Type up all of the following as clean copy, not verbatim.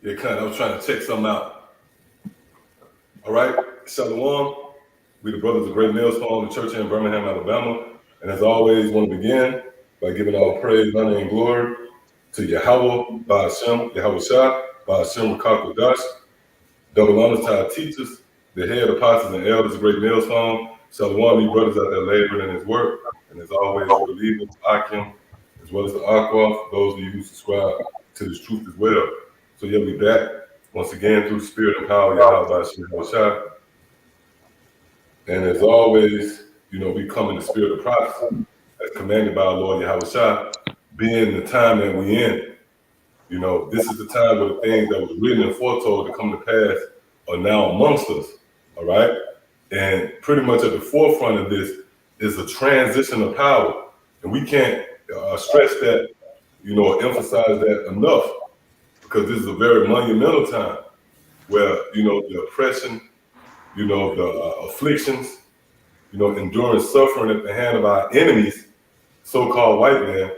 Yeah, kind of. I was trying to check something out. All right, Shalom. We the brothers of Great Mills Home, the church here in Birmingham, Alabama. And as always, want to begin by giving all praise, honor, and glory to Yahweh, Ba'ashem, Yahweh Shah, Ba'ashem, Rakak Dash. Double honors to our teachers, the head apostles and elders of Great Mills Home. Shalom, you brothers out there laboring in his work. And as always, the believers, Akim, as well as the Akwa, those of you who subscribe to this truth as well. So you'll be back once again through the spirit and power of Yahweh Ba'ashem, Yahweh Shah. And as always, we come in the spirit of prophecy as commanded by our Lord Yahweh Shah, being the time that we in. This is the time where the things that was written and foretold to come to pass are now amongst us, all right? And pretty much at the forefront of this is a transition of power. And we can't stress that, emphasize that enough, because this is a very monumental time where, the oppression, the afflictions, enduring suffering at the hand of our enemies, so-called white man,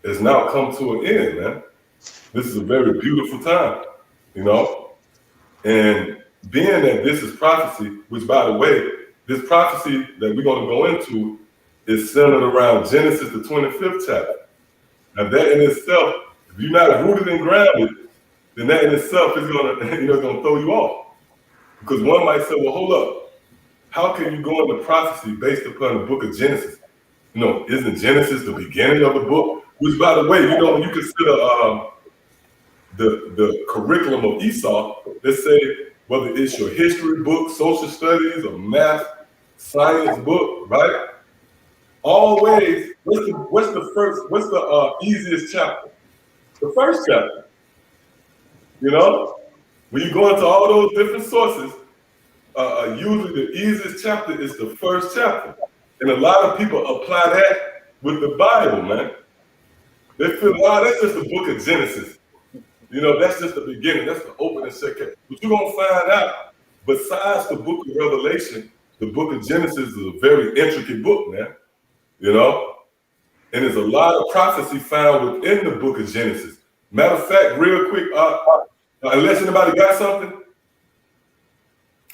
has now come to an end, man. This is a very beautiful time, and being that this is prophecy, which by the way, this prophecy that we're going to go into is centered around Genesis, the 25th chapter. And that in itself, if you're not rooted and grounded, then that in itself is going to throw you off. Because one might say, well, hold up. How can you go into prophecy based upon the book of Genesis? Isn't Genesis the beginning of the book? Which, by the way, when you consider the curriculum of Esau, let's say whether it's your history book, social studies, or math, science book, right? Always, what's the easiest chapter? The first chapter. When you go into all those different sources, usually the easiest chapter is the first chapter. And a lot of people apply that with the Bible, man. They feel, that's just the book of Genesis. That's just the beginning. That's the opening second. But you're going to find out, besides the book of Revelation, the book of Genesis is a very intricate book, man. And there's a lot of prophecy found within the book of Genesis. Matter of fact, real quick, unless anybody got something?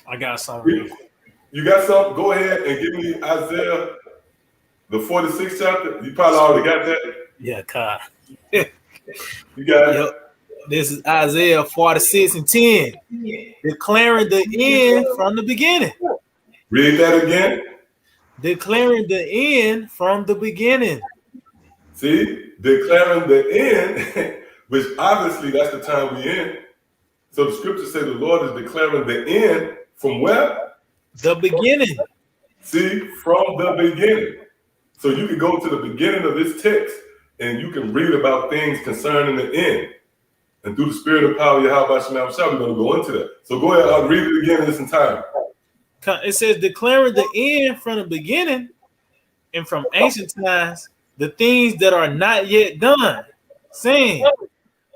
I got something. You got something? Go ahead and give me Isaiah, the 46th chapter. You probably already got that. Yeah, God. You got it. Yep. This is Isaiah 46 and 10, declaring the end from the beginning. Read that again. Declaring the end from the beginning. See, declaring the end, which obviously that's the time we're in. So the scriptures say the Lord is declaring the end from where? The beginning. See, from the beginning. So you can go to the beginning of this text and you can read about things concerning the end. And through the spirit and power of Yahweh Shema Shah, we're going to go into that. So go ahead, I'll read it again in its entirety. It says, declaring the end from the beginning and from ancient times, the things that are not yet done, saying,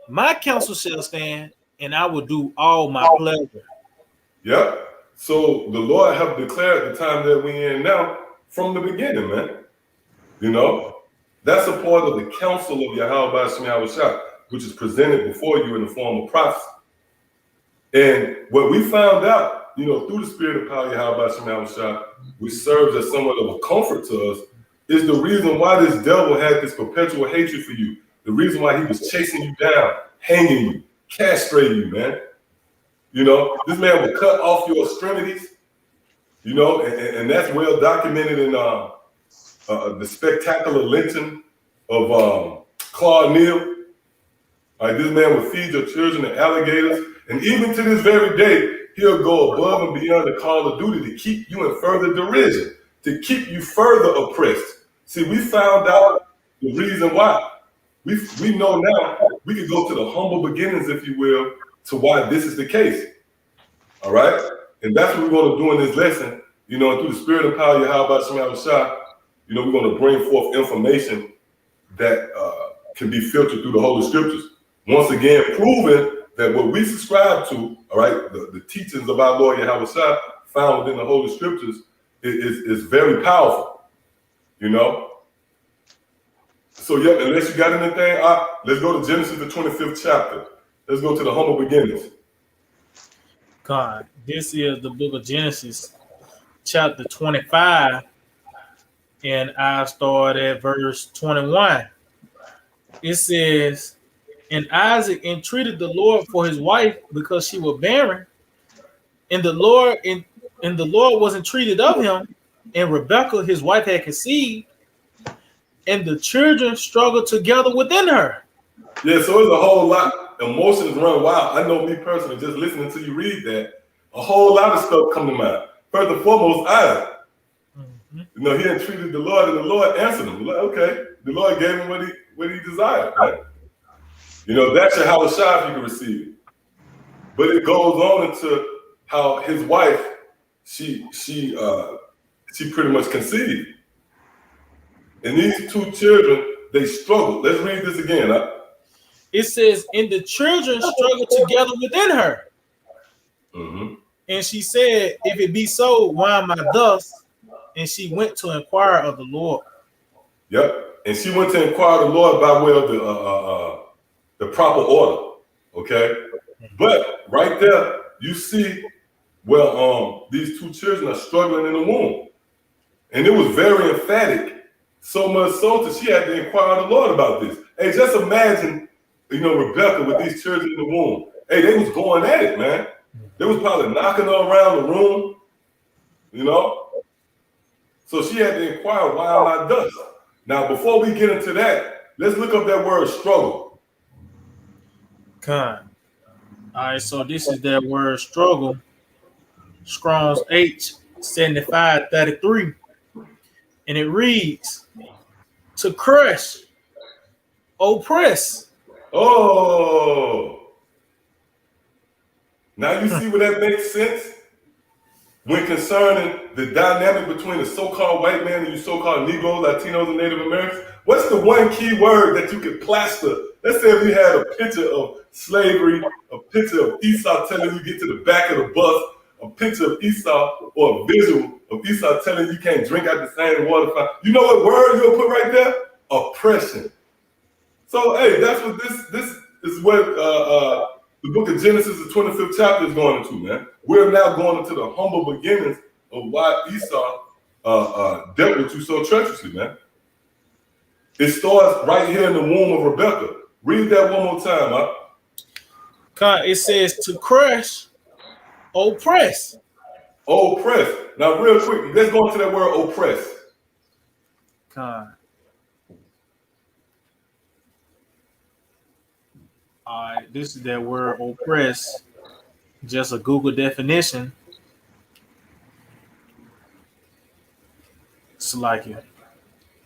my counsel shall stand, and I will do all my pleasure. Yep. So the Lord have declared the time that we're in now from the beginning, man. That's a part of the counsel of Yahweh Shema Shah. which is presented before you in the form of prophecy. And what we found out, through the spirit of power, Yahweh Shem Yahushua, which serves as somewhat of a comfort to us, is the reason why this devil had this perpetual hatred for you. The reason why he was chasing you down, hanging you, castrating you, man. This man would cut off your extremities, and that's well documented in the spectacular lynching of Claude Neal. This man would feed your children to alligators. And even to this very day, he'll go above and beyond the call of duty to keep you in further derision, to keep you further oppressed. See, we found out the reason why. We know now, we can go to the humble beginnings, if you will, to why this is the case. All right? And that's what we're going to do in this lesson. Through the spirit and power of Yahweh Shem Yahushua, we're going to bring forth information that can be filtered through the Holy Scriptures. Once again, proving that what we subscribe to, all right, the teachings of our Lord Yahweh Shah found within the Holy Scriptures is very powerful, So, yeah, unless you got anything, let's go to Genesis, the 25th chapter. Let's go to the humble beginnings. God, this is the book of Genesis, chapter 25, and I start at verse 21. It says, and Isaac entreated the Lord for his wife because she was barren, and the Lord was entreated of him, and Rebekah his wife had conceived, and the children struggled together within her. Yeah, so there's a whole lot. Emotions run wild. I know me personally, just listening to you read that, a whole lot of stuff come to mind. First and foremost, Isaac. Mm-hmm. He entreated the Lord, and the Lord answered him. Like, okay, the Lord gave him what he desired. Right? That's your Yahweh Shah if you can receive it. But it goes on into how his wife, she pretty much conceived. And these two children, they struggled. Let's read this again. It says, and the children struggled together within her. Mm-hmm. And she said, if it be so, why am I thus? And she went to inquire of the Lord. Yep. And she went to inquire of the Lord by way of the proper order. Okay. But right there, you see, these two children are struggling in the womb. And it was very emphatic. So much so that she had to inquire of the Lord about this. Hey, just imagine, Rebekah with these children in the womb. Hey, they was going at it, man. They was probably knocking her around the room, So she had to inquire, why am I thus? Now, before we get into that, let's look up that word struggle. All right, so this is that word struggle. Strong's H7533. And it reads, to crush, oppress. Oh. Now you see where that makes sense? When concerning the dynamic between the so-called white man and you so-called Negroes, Latinos, and Native Americans, what's the one key word that you could plaster? Let's say if you had a picture of slavery, a picture of Esau telling you to get to the back of the bus, a picture of Esau or a visual of Esau telling you can't drink out the same water fountain. You know what word you'll put right there? Oppression. So, hey, that's what this is what the book of Genesis, the 25th chapter, is going into, man. We're now going into the humble beginnings of why Esau dealt with you so treacherously, man. It starts right here in the womb of Rebekah. Read that one more time, huh? It says to crush, oppress. Oppress. Now, real quick, let's go into that word oppress. All right, this is that word oppress. Just a Google definition. It's like it.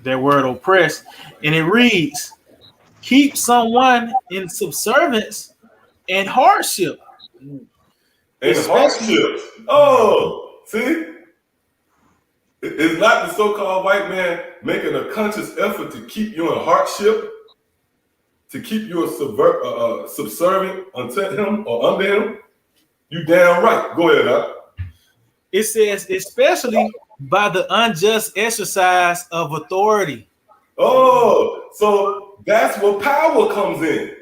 That word oppress. And it reads, keep someone in subservience and hardship. And hardship. Oh, see? It's not the so-called white man making a conscious effort to keep you in hardship, to keep you subservient unto him or under him. You damn right. Go ahead, Doc. It says, especially by the unjust exercise of authority. Oh, so that's where power comes in.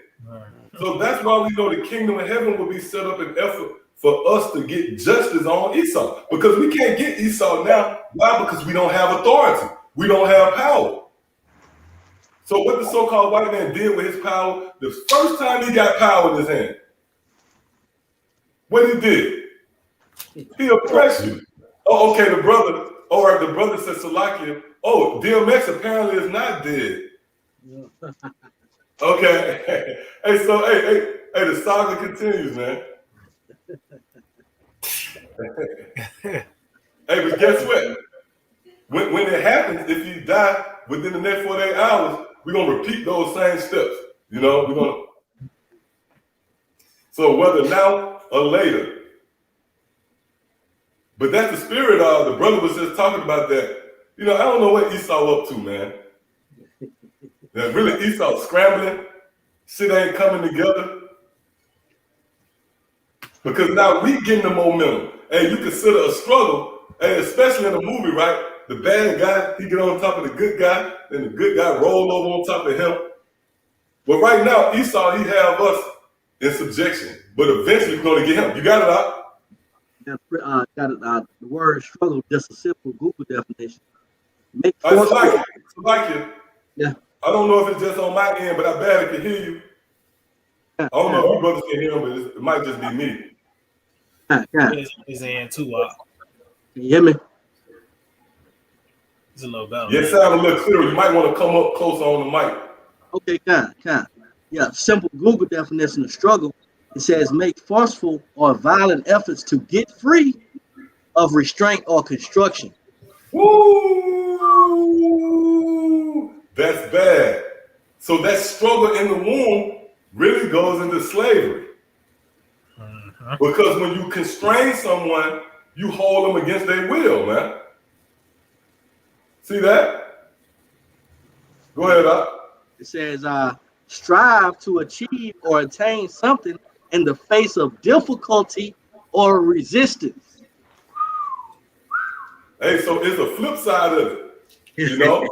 So that's why we know the kingdom of heaven will be set up in effort for us to get justice on Esau. Because we can't get Esau now. Why? Because we don't have authority. We don't have power. So what the so-called white man did with his power, the first time he got power in his hand, what he did? He oppressed you. Oh, okay, the brother said Salakia. Oh, DMX apparently is not dead. Okay. Hey, the saga continues, man. Hey, but guess what? When it happens, if you die within the next 48 hours, we're gonna repeat those same steps. You know, we're gonna. So whether now or later. But that's the spirit of the brother was just talking about that. You know, I don't know what Esau up to, man. That really Esau scrambling, shit ain't coming together. Because now we getting the momentum. And you consider a struggle, and especially in a movie, right? The bad guy, he get on top of the good guy, and the good guy roll over on top of him. But right now, Esau, he have us in subjection. But eventually we're gonna get him. You got it out? The word struggle, just a simple Google definition. I like it. Yeah. I don't know if it's just on my end, but I barely can hear you. I don't know if you brothers can hear him, but it might just be me. His end too. Can you hear me? It's a little better. Yeah, it sounds a little clearer. You might want to come up closer on the mic. Okay, kind. Yeah, simple Google definition of struggle. It says make forceful or violent efforts to get free of restraint or construction. Woo! That's bad. So that struggle in the womb really goes into slavery. Because when you constrain someone, you hold them against their will, man. See that? Go ahead, Doc. It says strive to achieve or attain something in the face of difficulty or resistance. Hey, so it's a flip side of it. You know,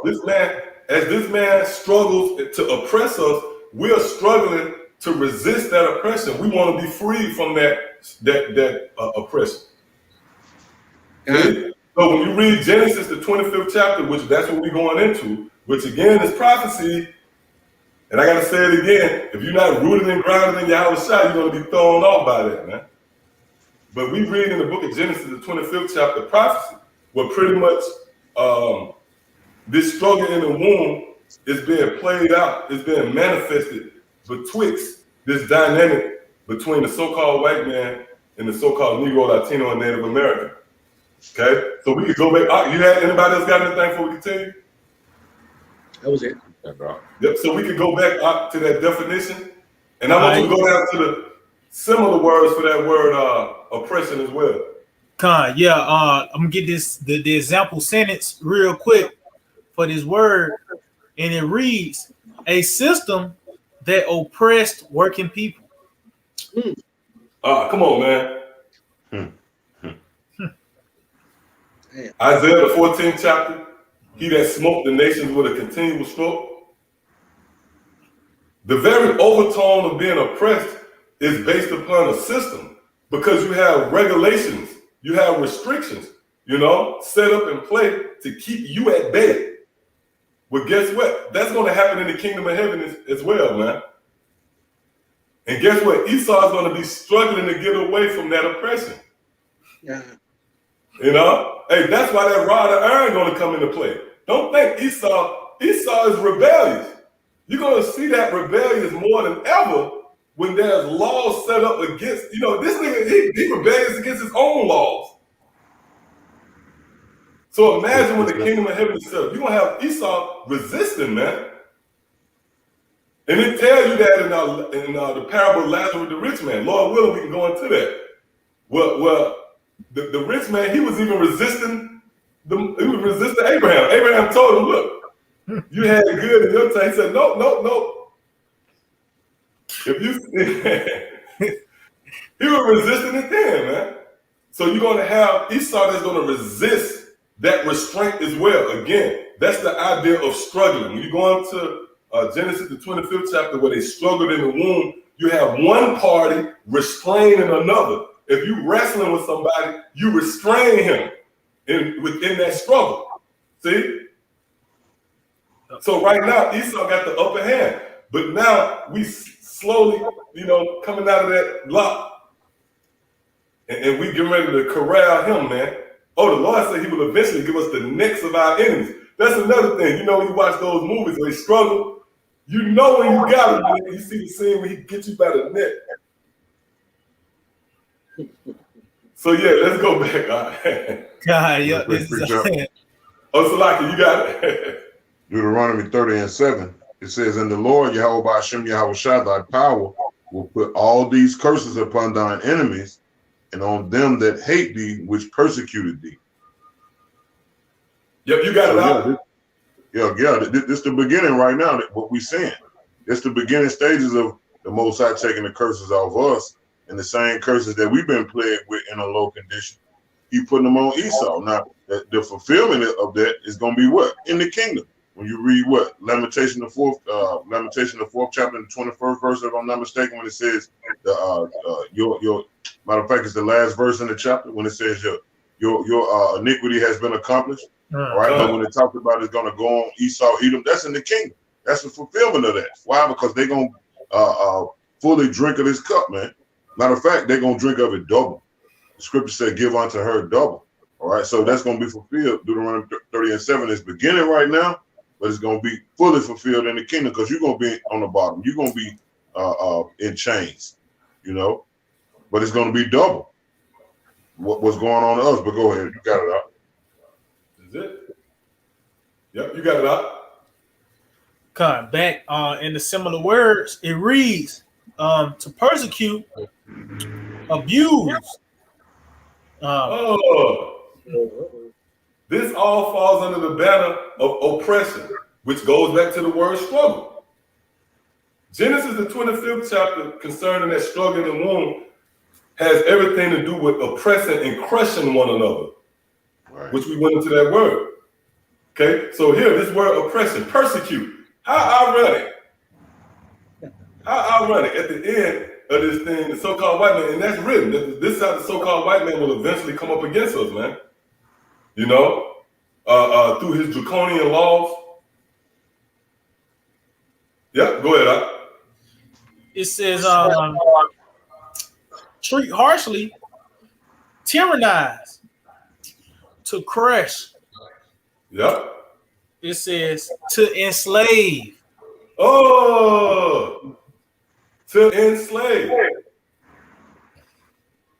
as this man struggles to oppress us, we are struggling to resist that oppression. We want to be free from that oppression. Okay? So when you read Genesis, the 25th chapter, which that's what we're going into, which again is prophecy. And I got to say it again, if you're not rooted and grounded in Yahweh Shai, you're going to be thrown off by that, man. But we read in the book of Genesis, the 25th chapter, prophecy, where pretty much this struggle in the womb is being played out, is being manifested betwixt this dynamic between the so-called white man and the so-called Negro, Latino, and Native American. Okay? So we could go back. You had anybody else got anything before we continue? That was it. Yep, so we could go back up to that definition. And I want you to go down to the similar words for that word oppression as well. I'm gonna get the example sentence real quick for this word, and it reads: a system that oppressed working people. Come on, man. Isaiah the 14th chapter. He that smote the nations with a continual stroke. The very overtone of being oppressed is based upon a system, because you have regulations, you have restrictions, set up in play to keep you at bay. Well, guess what? That's going to happen in the kingdom of heaven as well, man. And guess what? Esau is going to be struggling to get away from that oppression. Yeah. Hey, that's why that rod of iron going to come into play. Don't think Esau is rebellious. You're going to see that rebellious more than ever when there's laws set up against, this nigga, he rebellious against his own laws. So imagine when the kingdom of heaven is set up, you're going to have Esau resisting, man. And it tells you that in the parable of Lazarus the rich man. Lord willing, we can go into that. Well, the rich man, he was even resisting Abraham. Abraham told him, look, you had it good in your time. He said, no. If you he was resisting it then, man. So you're going to have Esau that's going to resist that restraint as well. Again, that's the idea of struggling. When you go into Genesis, the 25th chapter, where they struggled in the womb, you have one party restraining another. If you wrestling with somebody, you restrain him within that struggle. See? So right now, Esau got the upper hand. But now we slowly, coming out of that block, and we getting ready to corral him, man. Oh, the Lord said he will eventually give us the necks of our enemies. That's another thing. When you watch those movies where they struggle, when you got him, man, you see the scene where he gets you by the neck. So yeah, let's go back. God, yeah. Salaki, you got it. Deuteronomy 30:7. It says, "And the Lord Yahweh Hashem Yahweh Shai, thy power will put all these curses upon thine enemies, and on them that hate thee, which persecuted thee." Yep, you got it out. This is the beginning right now. What we saying, it's the beginning stages of the Most High taking the curses off us, and the same curses that we've been plagued with in a low condition. He putting them on Esau. Now, the fulfillment of that is going to be what in the kingdom. When you read what Lamentation the fourth chapter, the 21st verse, if I'm not mistaken, when it says your matter of fact, it's the last verse in the chapter when it says your iniquity has been accomplished. Right, but when it talks about it's going to go on Esau, Edom, that's in the kingdom. That's the fulfillment of that. Why? Because they're going to fully drink of this cup, man. Matter of fact, they're going to drink of it double. The scripture said, "Give unto her double." All right, so that's going to be fulfilled. Deuteronomy 30:7 is beginning right now, but it's going to be fully fulfilled in the kingdom because you're going to be on the bottom. You're going to be in chains, but it's going to be double what's going on to us. But go ahead, you got it out. Is it? Yep, you got it out. Come back in the similar words, it reads to persecute, abuse. This all falls under the banner of oppression, which goes back to the word struggle. Genesis, the 25th chapter, concerning that struggle in the womb, has everything to do with oppressing and crushing one another, right, which we went into that word. Okay, so here, this word oppression, persecute. How ironic. How ironic at the end of this thing, the so-called white man, and that's written. This is how the so-called white man will eventually come up against us, man. Through his draconian laws. Yep, go ahead. It says, treat harshly, tyrannize, to crush. Yep. It says to enslave. Oh, to enslave.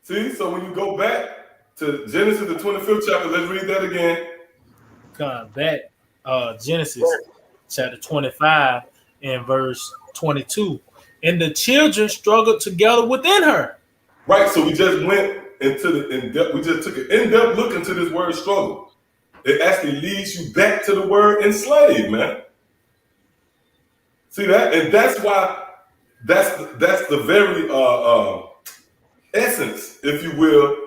See, so when you go back to Genesis, the 25th chapter, let's read that again. Come back, Genesis chapter 25 and verse 22. And the children struggled together within her. Right, so we just went into we just took an in-depth look into this word struggle. It actually leads you back to the word enslave, man. See that? And that's why that's the very essence, if you will,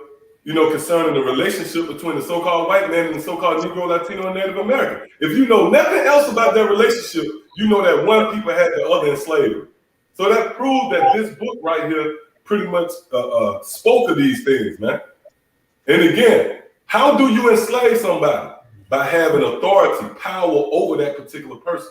concerning the relationship between the so-called white man and the so-called Negro, Latino, and Native American. If you know nothing else about that relationship, you know that one people had the other enslaved. So that proved that this book right here pretty much spoke of these things, man. And again, how do you enslave somebody? By having authority, power over that particular person.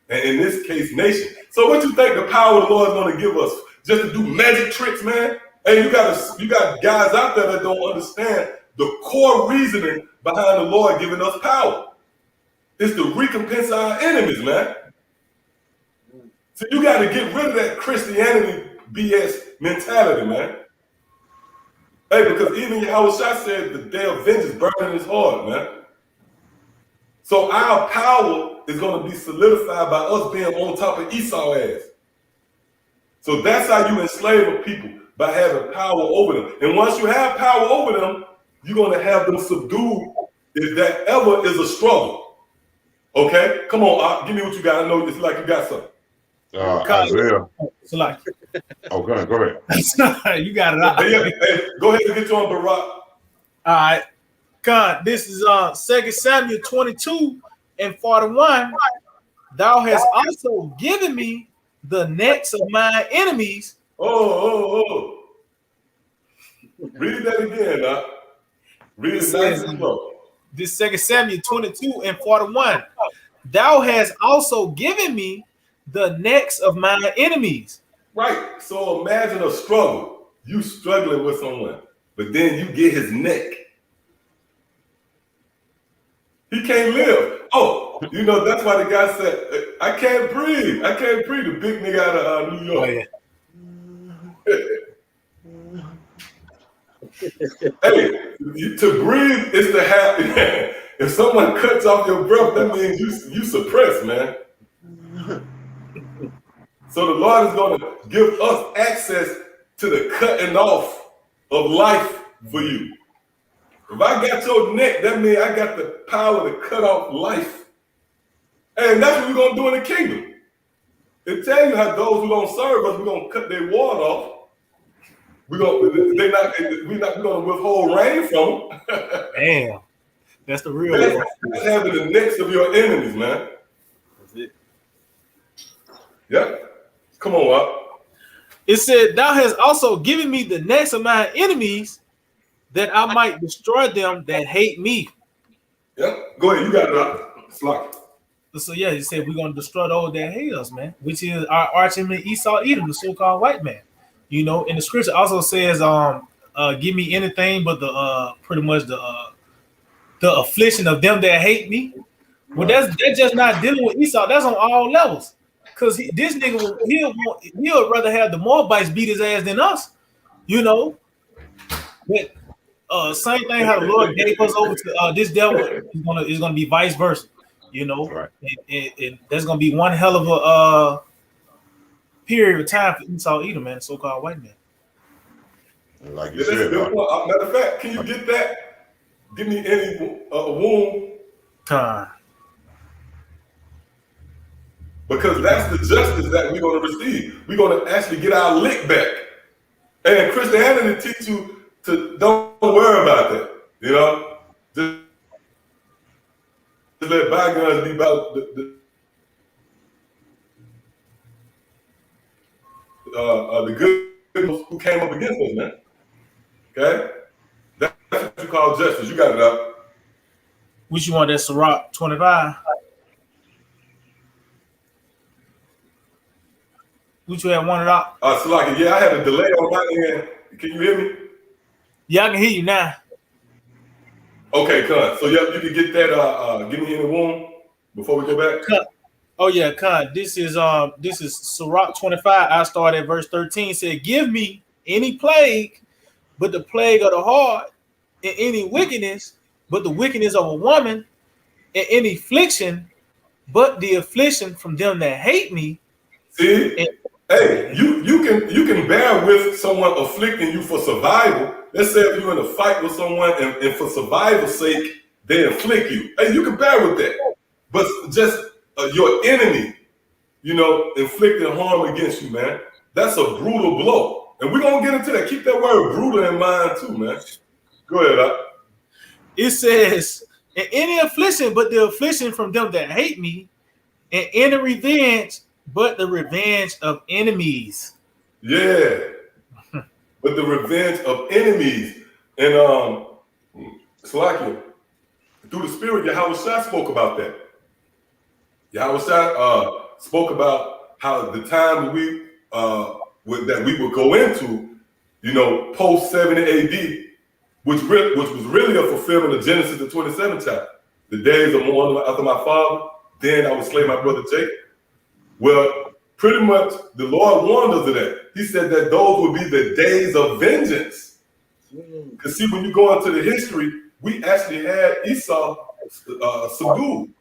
And in this case, nation. So what you think the power of the Lord is going to give us? Just to do magic tricks, man? Hey, you got guys out there that don't understand the core reasoning behind the Lord giving us power. It's to recompense our enemies, man. So you got to get rid of that Christianity BS mentality, man. Hey, because even Yahweh Shai said the day of vengeance burning his heart, man. So our power is going to be solidified by us being on top of Esau's ass. So that's how you enslave a people, by having power over them. And once you have power over them, you're going to have them subdued if that ever is a struggle. Okay? Come on, give me what you got. I know it's like you got something. Isaiah. It's like, okay, go ahead. You got it out. Hey, go ahead and get you on, Barak. All right. God, this is 2 Samuel 22 and 41. Thou hast also given me the necks of my enemies. Oh. Read that again, huh? Read it nice and slow. This 2 Samuel 22 and 41. Thou hast also given me the necks of my enemies. Right. So imagine a struggle. You struggling with someone, but then you get his neck. He can't live. Oh, you know, that's why the guy said, I can't breathe. I can't breathe. The big nigga out of New York. Hey, to breathe is to have. If someone cuts off your breath, that means you suppress, man. So the Lord is going to give us access to the cutting off of life for you. If I got your neck, that means I got the power to cut off life. And that's what we're going to do in the kingdom. It tells you how those who don't serve us, we're going to cut their water off. We're going to withhold rain from them. Damn. That's the real That's having the necks of your enemies, man. That's it. Yep. Come on up. It said, thou hast also given me the necks of my enemies, that I might destroy them that hate me. Yep. Go ahead. You got it up. Slack. So yeah, he said we're gonna destroy those that hate us, man, which is our arch enemy Esau Edom, the so-called white man. You know, and the scripture also says, give me anything but the pretty much the affliction of them that hate me. Well, that's just not dealing with Esau. That's on all levels. Cause this nigga he'll rather have the Moabites beat his ass than us, you know. But same thing how the Lord gave us over to this devil is gonna be vice versa, you know. Right. And there's gonna be one hell of a period of time for Esau Edom, man, so-called white man. Like you Yeah, that's a said, good point. Matter of fact, can you get that? Give me any womb. Because that's the justice that we're going to receive. We're going to actually get our lick back. And Christianity teach you to don't worry about that. You know? Just let bygones be about the good who came up against us, man. Okay? That's what you call justice. You got it up. Which you want, that Sirach 25? Which you had wanted out? Salaki, yeah, I had a delay on my end. Can you hear me? Yeah, I can hear you now. Okay, Con. So you can get that. Give me in the womb before we go back. Oh yeah, Con. This is Sirach 25. I start at verse 13. Said, give me any plague, but the plague of the heart, and any wickedness, but the wickedness of a woman, and any affliction, but the affliction from them that hate me. See, hey, you can bear with someone afflicting you for survival. Let's say if you're in a fight with someone and for survival's sake they inflict you. Hey, you can bear with that. But just your enemy, you know, inflicting harm against you, man. That's a brutal blow. And we're gonna get into that. Keep that word brutal in mind too, man. Go ahead, It says, and any affliction, but the affliction from them that hate me, and any revenge, but the revenge of enemies. Yeah. But the revenge of enemies. And Salakia, through the Spirit, Yahweh Shai spoke about that. Yahweh Shai spoke about how the time that we would go into, you know, post 70 AD, which was really a fulfillment of Genesis, the 27th chapter. The days of mourning after my father, then I would slay my brother Jacob. Well, pretty much the Lord warned us of that. He said that those would be the days of vengeance. Because see, when you go into the history, we actually had Esau subdued.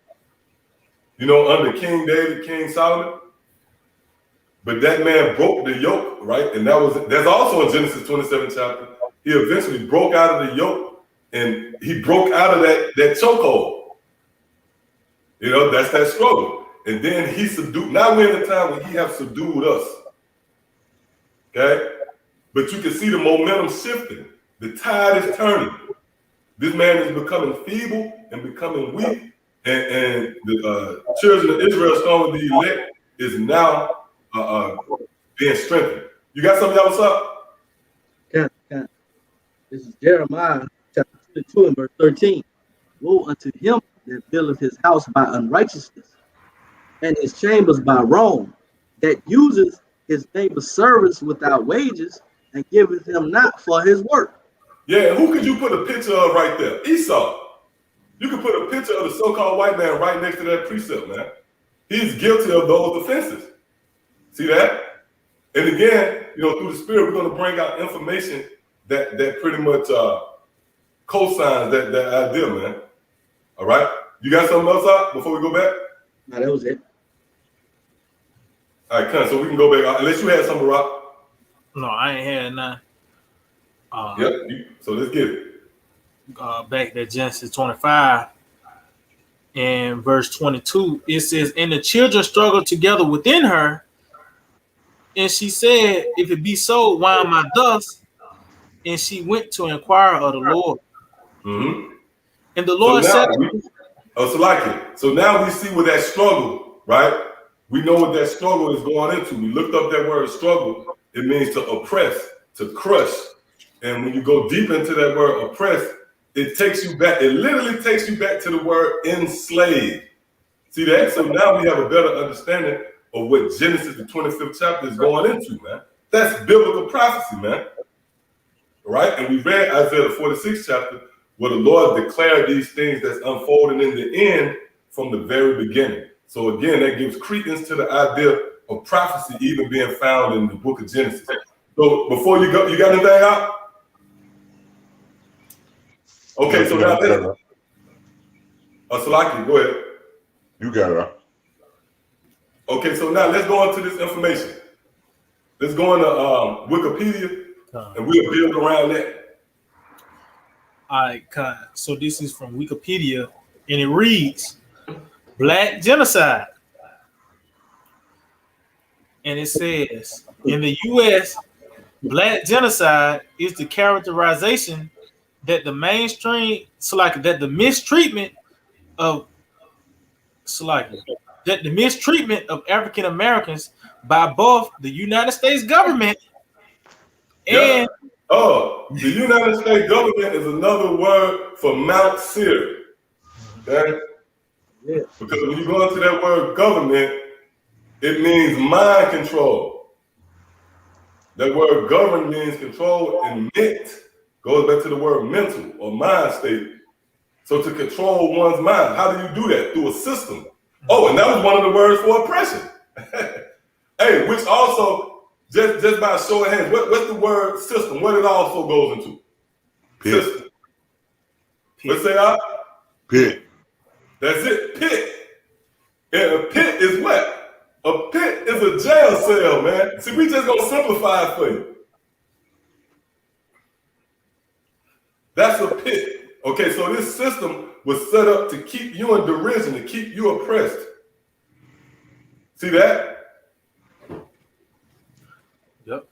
You know, under King David, King Solomon. But that man broke the yoke, right? And that's also in Genesis 27 chapter. He eventually broke out of the yoke and he broke out of that chokehold. You know, that's that struggle. And then he subdued. Now we're in a time when he have subdued us. Okay? But you can see the momentum shifting. The tide is turning. This man is becoming feeble and becoming weak. And the children of Israel, stone with the elect, is now being strengthened. You got something else up? This is Jeremiah chapter 22 and verse 13. Woe unto him that buildeth his house by unrighteousness, and his chambers by wrong, that uses his neighbor's service without wages, and giveth him not for his work. Yeah, who could you put a picture of right there? Esau. You could put a picture of the so-called white man right next to that precept, man. He's guilty of those offenses. See that? And again, through the Spirit, we're going to bring out information that pretty much co-signs that idea, man. All right? You got something else up before we go back? No, that was it. All right, so we can go back. Unless you had something, Rock. No, I ain't had none. So let's get it. Back to Genesis 25 and verse 22, it says, and the children struggled together within her, and she said, if it be so, why am I thus? And she went to inquire of the Lord. Mm-hmm. And the Lord said, so now we see what that struggle, right? We know what that struggle is going into. We looked up that word struggle. It means to oppress, to crush. And when you go deep into that word oppress, it takes you back. It literally takes you back to the word enslave. See that? So now we have a better understanding of what Genesis, the 25th chapter, is going into, man. That's biblical prophecy, man. Right? And we read Isaiah, the 46th chapter, where the Lord declared these things that's unfolding in the end from the very beginning. So again, that gives credence to the idea of prophecy even being found in the book of Genesis. So before you go, you got anything out? Okay, so now Salaki, go ahead. You got it. Okay, so now let's go into this information. Let's go into Wikipedia, and we'll build around that. All right, so this is from Wikipedia, and it reads, Black genocide. And it says, in the U.S., Black genocide is the characterization that the mistreatment of African Americans by both the United States government and the United States government is another word for Mount Seir. Okay? Yeah. Because when you go into that word government, it means mind control. That word govern means control, and ment goes back to the word mental or mind state. So to control one's mind, how do you do that? Through a system. Oh, and that was one of the words for oppression. Hey, which also, just by a show of hands, what's the word system? What it also goes into? Pit. System. Let's say out. Pit. That's it, pit. And a pit is what? A pit is a jail cell, man. See, we just gonna simplify it for you. That's a pit. Okay, so this system was set up to keep you in derision, to keep you oppressed. See that? Yep.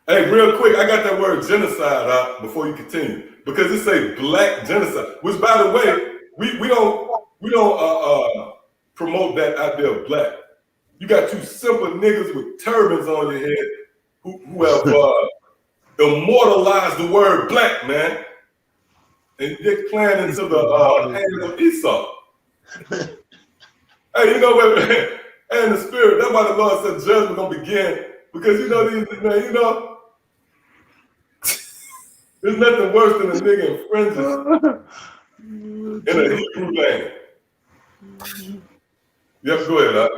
Hey, real quick, I got that word genocide out before you continue, because it say Black genocide, which, by the way, we don't promote that idea of black. You got two simple niggas with turbans on your head who have immortalized the word black, man. And they're playing into the hands of Esau. Hey, you know what? Hey, in the spirit, that's why the Lord said judgment gonna begin. Because you know these, man, you know, there's nothing worse than a nigga in fringes in a Hebrew land. Yep, go ahead, huh?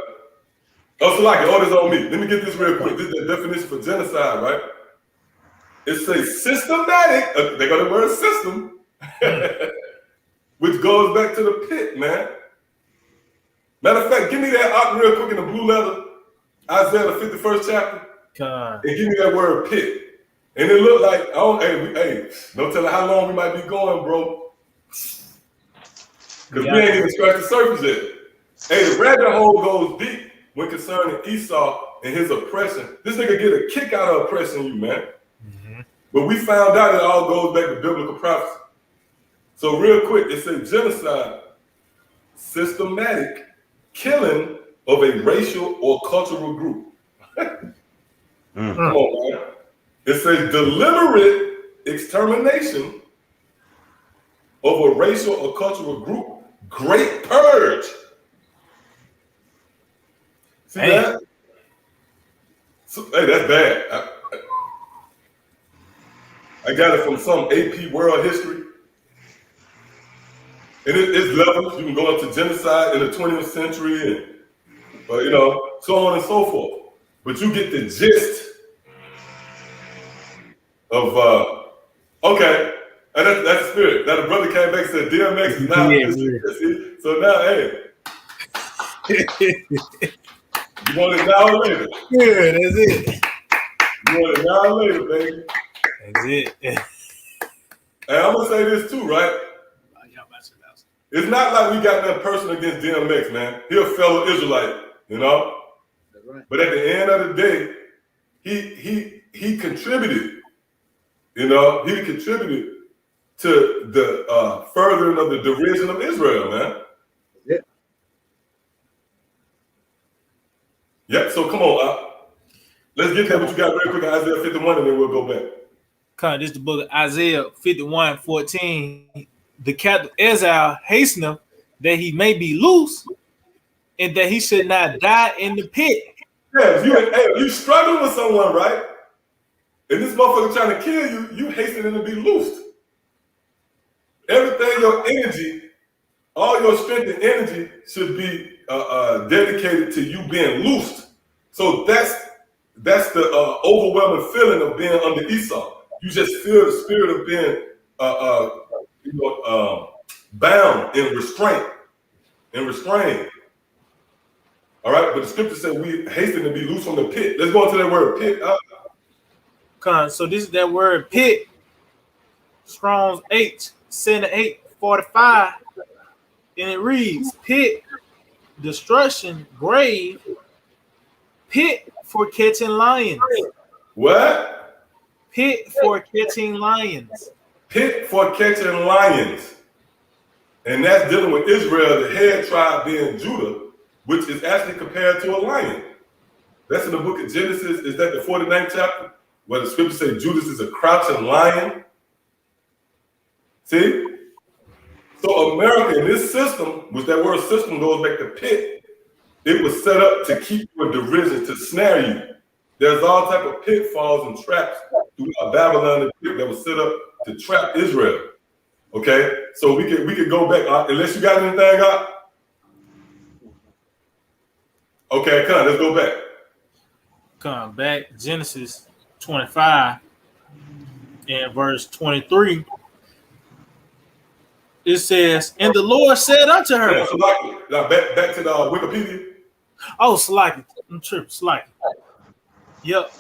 Oh, so like, this on me. Let me get this real quick. This is the definition for genocide, right? It says systematic, they got the word system, which goes back to the pit, man. Matter of fact, give me that up real quick in the blue letter, Isaiah the 51st chapter, and give me that word pit. And it looked like, hey, don't tell her how long we might be going, bro. Because we ain't even scratched the surface yet. Hey, the rabbit hole goes deep when concerning Esau and his oppression. This nigga get a kick out of oppressing you, man. Mm-hmm. But we found out it all goes back to biblical prophecy. So real quick, it says genocide, systematic killing of a racial or cultural group. Mm. Come on, man. It says deliberate extermination of a racial or cultural group. Great purge. See Hey. that? So, hey, that's bad. I got it from some AP World History. And it's levels. You can go up to genocide in the 20th century and, so on and so forth. But you get the gist of, okay, and that's the spirit. Now the brother came back and said, DMX is not Yeah, so now, hey, you want it now or later? Yeah, that's it. You want it now or later, baby? That's it. And I'm gonna say this too, right? It's not like we got that person against DMX, man. He a fellow Israelite, you know? That's right. But at the end of the day, he contributed, you know, he contributed to the furthering of the derision of Israel, man. Yeah. Yep, so come on, let's get that what you got real quick in Isaiah 51 and then we'll go back. This is the book of Isaiah 51:14. The captive exile hasteneth that he may be loose, and that he should not die in the pit. Yeah, if you struggling with someone, right? And this motherfucker trying to kill you, you hastening to be loosed. Everything, your energy, all your strength and energy should be dedicated to you being loosed. So that's the overwhelming feeling of being under Esau. You just feel the spirit of being bound in restraint and restrained. All right, but the scripture said we hasten to be loose from the pit. Let's go into that word pit. So this is that word pit. Strong's H 7845, and it reads pit, destruction, grave, pit for catching lions. What? Pit for catching lions. Pit for catching lions. And that's dealing with Israel, the head tribe being Judah, which is actually compared to a lion. That's in the book of Genesis. Is that the 49th chapter? Where the scripture says Judas is a crouching lion. See? So America, in this system, which that word system goes back to pit, it was set up to keep you in derision, to snare you. There's all type of pitfalls and traps throughout Babylon that was set up to trap Israel. Okay, so we could go back unless you got anything up. Okay, come on, let's go back. Come back, Genesis 25 and verse 23. It says, and the Lord said unto her. Yeah, so now back to the Wikipedia. Oh, Slacky. I'm tripping, Slacky. Yep.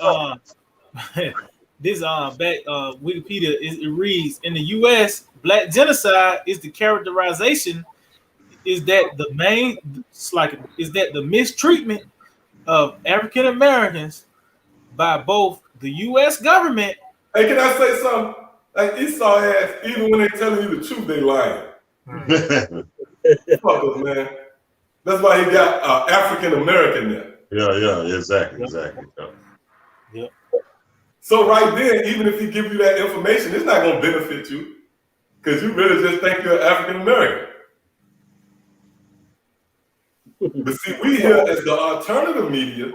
This back Wikipedia it reads, in the US, black genocide is the characterization is that the mistreatment of African Americans by both the US government. Hey, can I say something? Like Esau ass, even when they telling you the truth, they lying. Fuck us, man. That's why he got African American there. Yeah, exactly. Yep. So right then, even if he give you that information, it's not gonna benefit you because you really just think you're African American. But see, we here as the alternative media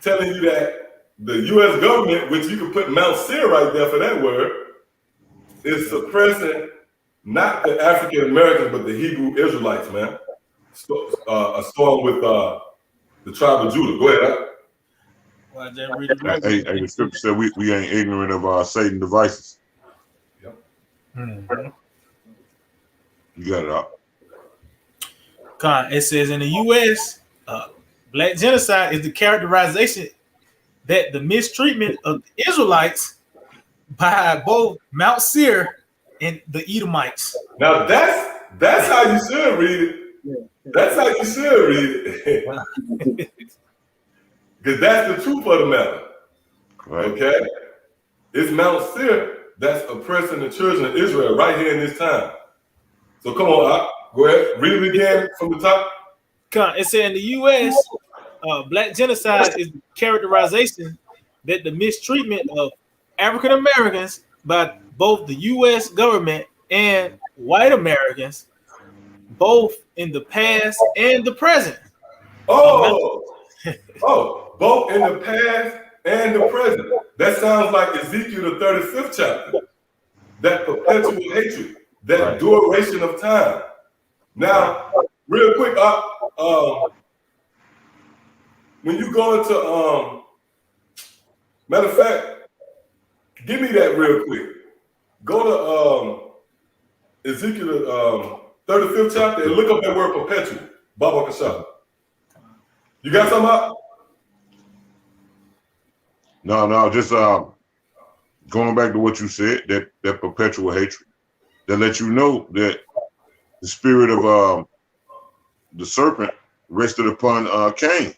telling you that the U.S. government, which you can put Mount Seir right there for that word, is suppressing not the African Americans but the Hebrew Israelites, man. A storm with the tribe of Judah. Go ahead. Hey, the scripture said we ain't ignorant of Satan devices. Yep. Mm-hmm. You got it up. It says in the U.S., black genocide is the characterization that the mistreatment of the Israelites by both Mount Seir and the Edomites. Now that's how you should read it. That's how you should read it. Because that's the truth of the matter. Right. Okay? It's Mount Seir that's oppressing the children of Israel right here in this time. So come on, go ahead. Read it again from the top. It said in the U.S., black genocide is the characterization that the mistreatment of African Americans by both the U.S. government and white Americans, both in the past and the present. Oh, both in the past and the present. That sounds like Ezekiel the 35th chapter. That perpetual hatred, that duration of time. Now, real quick, when you go into matter of fact, give me that real quick. Go to Ezekiel 35th chapter and look up that word perpetual. Baba Kasha. You got something up? No, just going back to what you said, that perpetual hatred, that let you know that the spirit of the serpent rested upon Cain,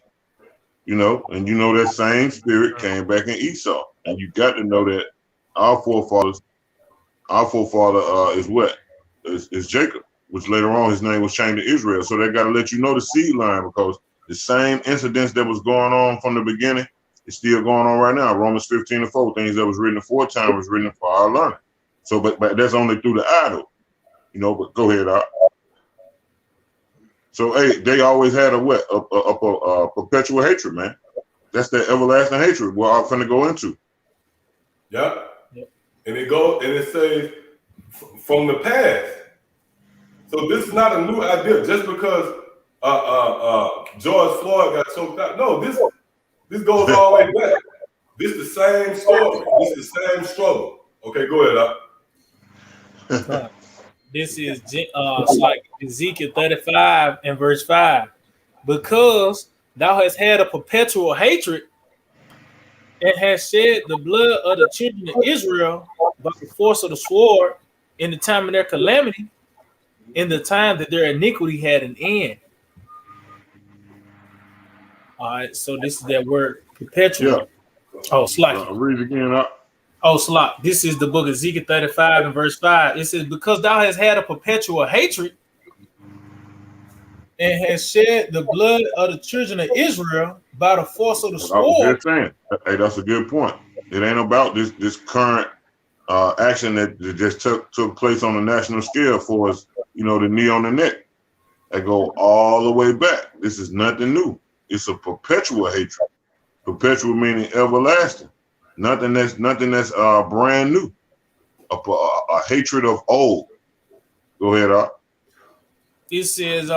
you know, and you know that same spirit came back in Esau, and you got to know that our forefather is what? Is Jacob, which later on his name was changed to Israel. So they got to let you know the seed line, because the same incidents that was going on from the beginning is still going on right now. Romans 15:4, things that was written aforetime was written for our learning. So, but that's only through the idol, you know. But go ahead, Art. So, hey, they always had a perpetual hatred, man. That's that everlasting hatred we're all finna go into. Yep. And it says from the past. So this is not a new idea. Just because George Floyd got choked out. No, this goes all the way back. This is the same story. This is the same struggle. Okay, go ahead, Art. This is like Ezekiel 35 and verse 5. Because thou hast had a perpetual hatred and hast shed the blood of the children of Israel by the force of the sword in the time of their calamity, in the time that their iniquity had an end. All right, so this is that word perpetual. Yeah. Oh, slack. Read it again, Art. Oh, Slop, this is the book of Ezekiel 35 and verse 5. It says, because thou hast had a perpetual hatred and hast shed the blood of the children of Israel by the force of the sword. I was just saying, hey, that's a good point. It ain't about this current action that just took place on a national scale for us, you know, the knee on the neck. That go all the way back. This is nothing new. It's a perpetual hatred. Perpetual meaning everlasting. Nothing that's brand new. A hatred of old. Go ahead, Art. It says,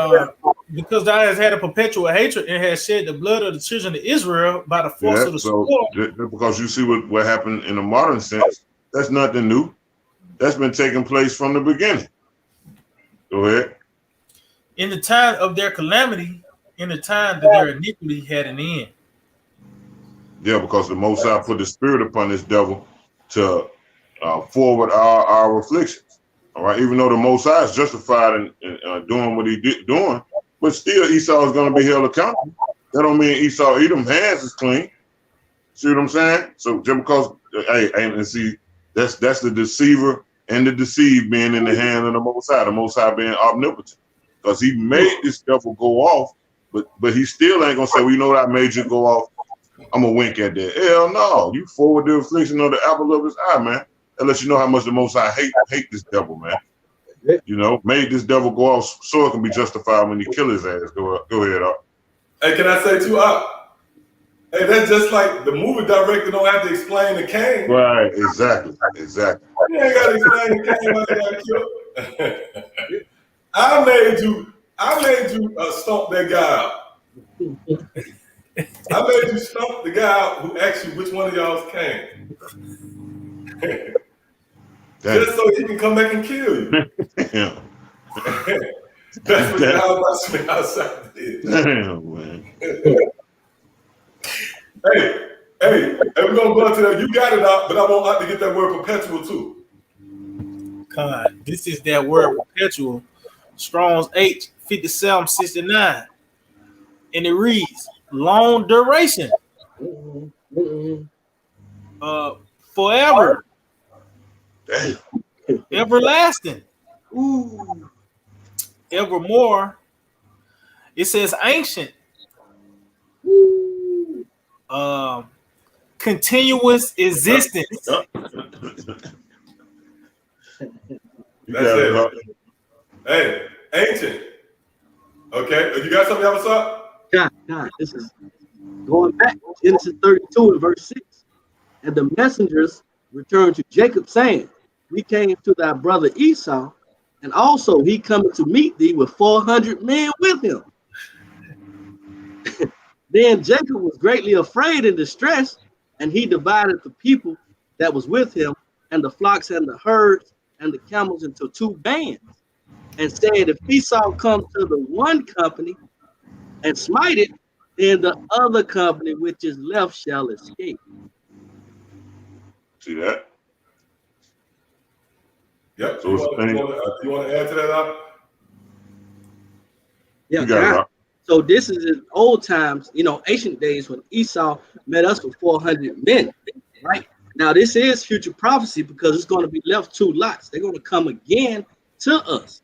because thou hast had a perpetual hatred and has shed the blood of the children of Israel by the force of the sword. Just because you see what happened in the modern sense, that's nothing new. That's been taking place from the beginning. Go ahead. In the time of their calamity, in the time that their iniquity had an end. Yeah, because the Most High put the spirit upon this devil to forward our afflictions. All right, even though the Most High is justified in doing what he doing, but still Esau is going to be held accountable. That don't mean Esau Edom's hands is clean. See what I'm saying? So just because, and see, that's the deceiver and the deceived being in the hand of the Most High being omnipotent, because he made this devil go off, but he still ain't gonna say, well, you know what, I made you go off. I'm gonna wink at that. Hell no, you forward the affliction of the apple of his eye, man. That lets you know how much the Most High hate this devil, man. You know, made this devil go off so it can be justified when you kill his ass. Go ahead, Art. Hey, can I say too, hey, that's just like the movie director don't have to explain the Cain. Right, exactly. You ain't gotta explain the Cain why they got killed. I made you stomp that guy out. I made you stomp the guy out who asked you which one of y'all's came. Just so he can come back and kill you. Yeah. That's what the outside did. Damn, man. Hey, we're gonna go into that. You got it out, but I want Art to get that word perpetual too. God, this is that word perpetual. Strong's H 5769. And it reads long duration. Forever. Damn. Everlasting. Evermore. It says ancient, continuous existence. That's it. Hey, ancient. Okay, you got something else up? God, this is going back. Genesis 32 and verse 6. And the messengers returned to Jacob, saying, we came to thy brother Esau, and also he coming to meet thee with 400 men with him. Then Jacob was greatly afraid and distressed, and he divided the people that was with him, and the flocks and the herds and the camels into 2 bands, and said, if Esau come to the one company and smite it, then the other company which is left shall escape. See that? Yep. So you want to add to that, Doc? Yeah, you got it, Doc. So this is in old times, ancient days when Esau met us with 400 men, right? Now this is future prophecy because it's going to be left 2 lots. They're going to come again to us,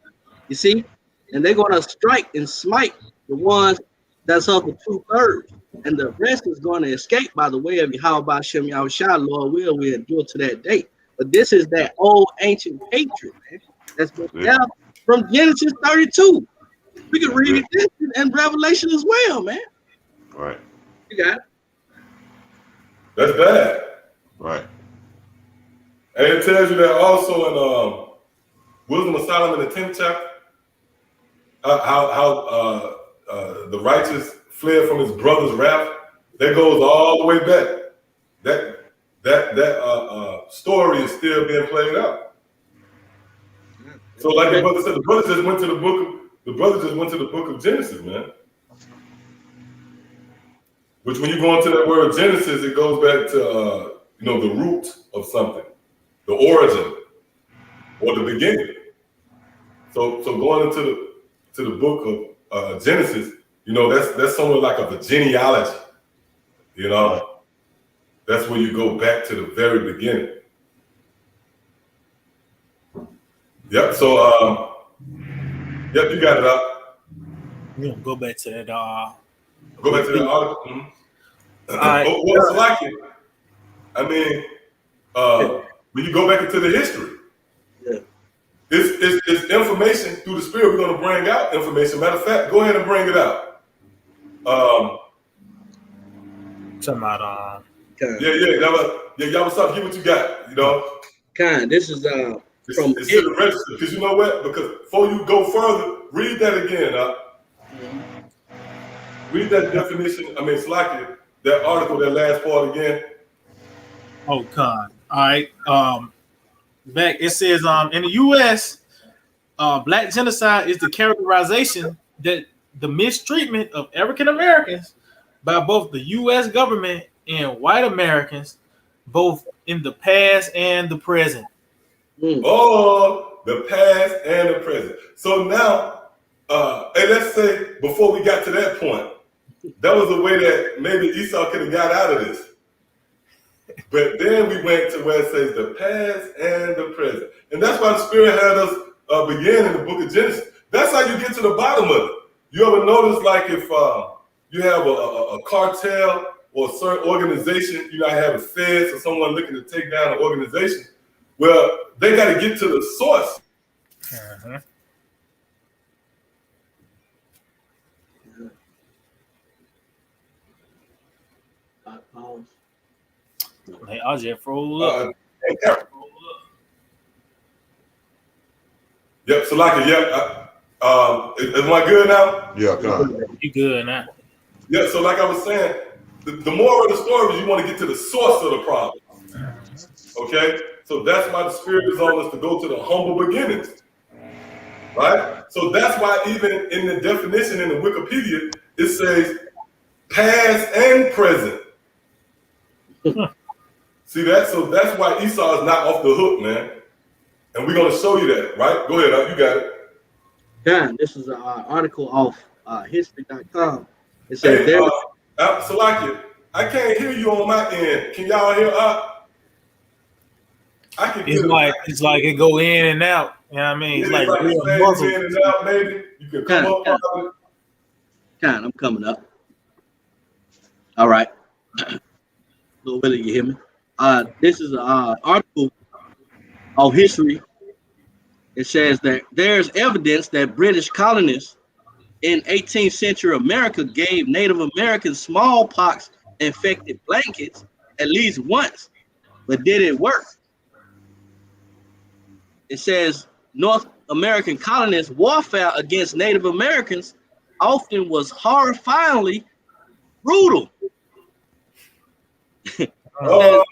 you see, and they're going to strike and smite the ones that's of the 2/3, and the rest is going to escape by the way of Yahweh Hashem Yahushua, Lord will we endure to that day. But this is that old ancient hatred, man. That's been down from Genesis 32. We can read this in Revelation as well, man. Right. You got it. That's bad. Right. And it tells you that also in Wisdom of Solomon, the 10th chapter, how the righteous fled from his brother's wrath. That goes all the way back. That story is still being played out. So, like the brother said, the brother just went to the book of Genesis, man. Which, when you go into that word Genesis, it goes back to the root of something, the origin, or the beginning. So going into the book of Genesis, that's somewhat like a genealogy. That's where you go back to the very beginning. Yep. So yep, you got it up. We're gonna go back to that. Go back to the article. Mm-hmm. All right. What's like it? I mean, when you go back into the history, it's information through the Spirit. We're going to bring out information. Matter of fact, go ahead and bring it out. Talking about y'all what's up? Give what you got. This is from it's to the register, because you know what? Because before you go further, read that again. Read that definition. It's like it. That article, that last part again. Oh, God. All right. Back it says in the U.S., black genocide is the characterization that the mistreatment of African Americans by both the U.S. government and white Americans, both in the past and the present. Oh, the past and the present. So now, and let's say before we got to that point, that was a way that maybe Esau could have got out of this. But then we went to where it says the past and the present. And that's why the Spirit had us begin in the book of Genesis. That's how you get to the bottom of it. You ever notice, like, if you have a cartel or a certain organization, you might have a feds or someone looking to take down an organization, well, they got to get to the source. Uh-huh. Hey, I'll just roll up. Yep, so like is my good now? Yeah, come on. You good now? Yeah, so like I was saying, the moral of the story is you want to get to the source of the problem. Okay? So that's why the Spirit is on us to go to the humble beginnings. Right? So that's why even in the definition in the Wikipedia, it says past and present. See that? So that's why Esau is not off the hook, man. And we're going to show you that, right? Go ahead, you got it. Yeah, this is an article off history.com. It says Salaki, I can't hear you on my end. Can y'all hear up? I can hear it's like it go in and out. You know what I mean? It's like real muzzle. in and out, maybe. You can come up. I'm coming up. All right. Little Willie, you hear me? This is an article of history. It says that there's evidence that British colonists in 18th century America gave Native Americans smallpox infected blankets at least once, but did it work? It says North American colonists' warfare against Native Americans often was horrifyingly brutal. Hold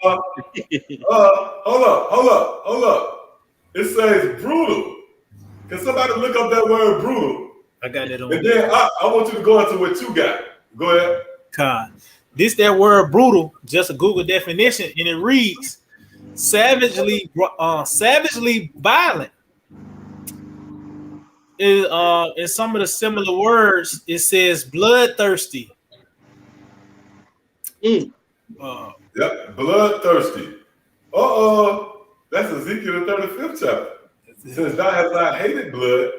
up. It says brutal. Can somebody look up that word brutal? I got that on. And then I want you to go into what you got. Go ahead. God. That word brutal, just a Google definition, and it reads savagely violent. In some of the similar words, it says bloodthirsty. Yep, bloodthirsty. That's Ezekiel the 35th chapter. Since thou hast not hated blood,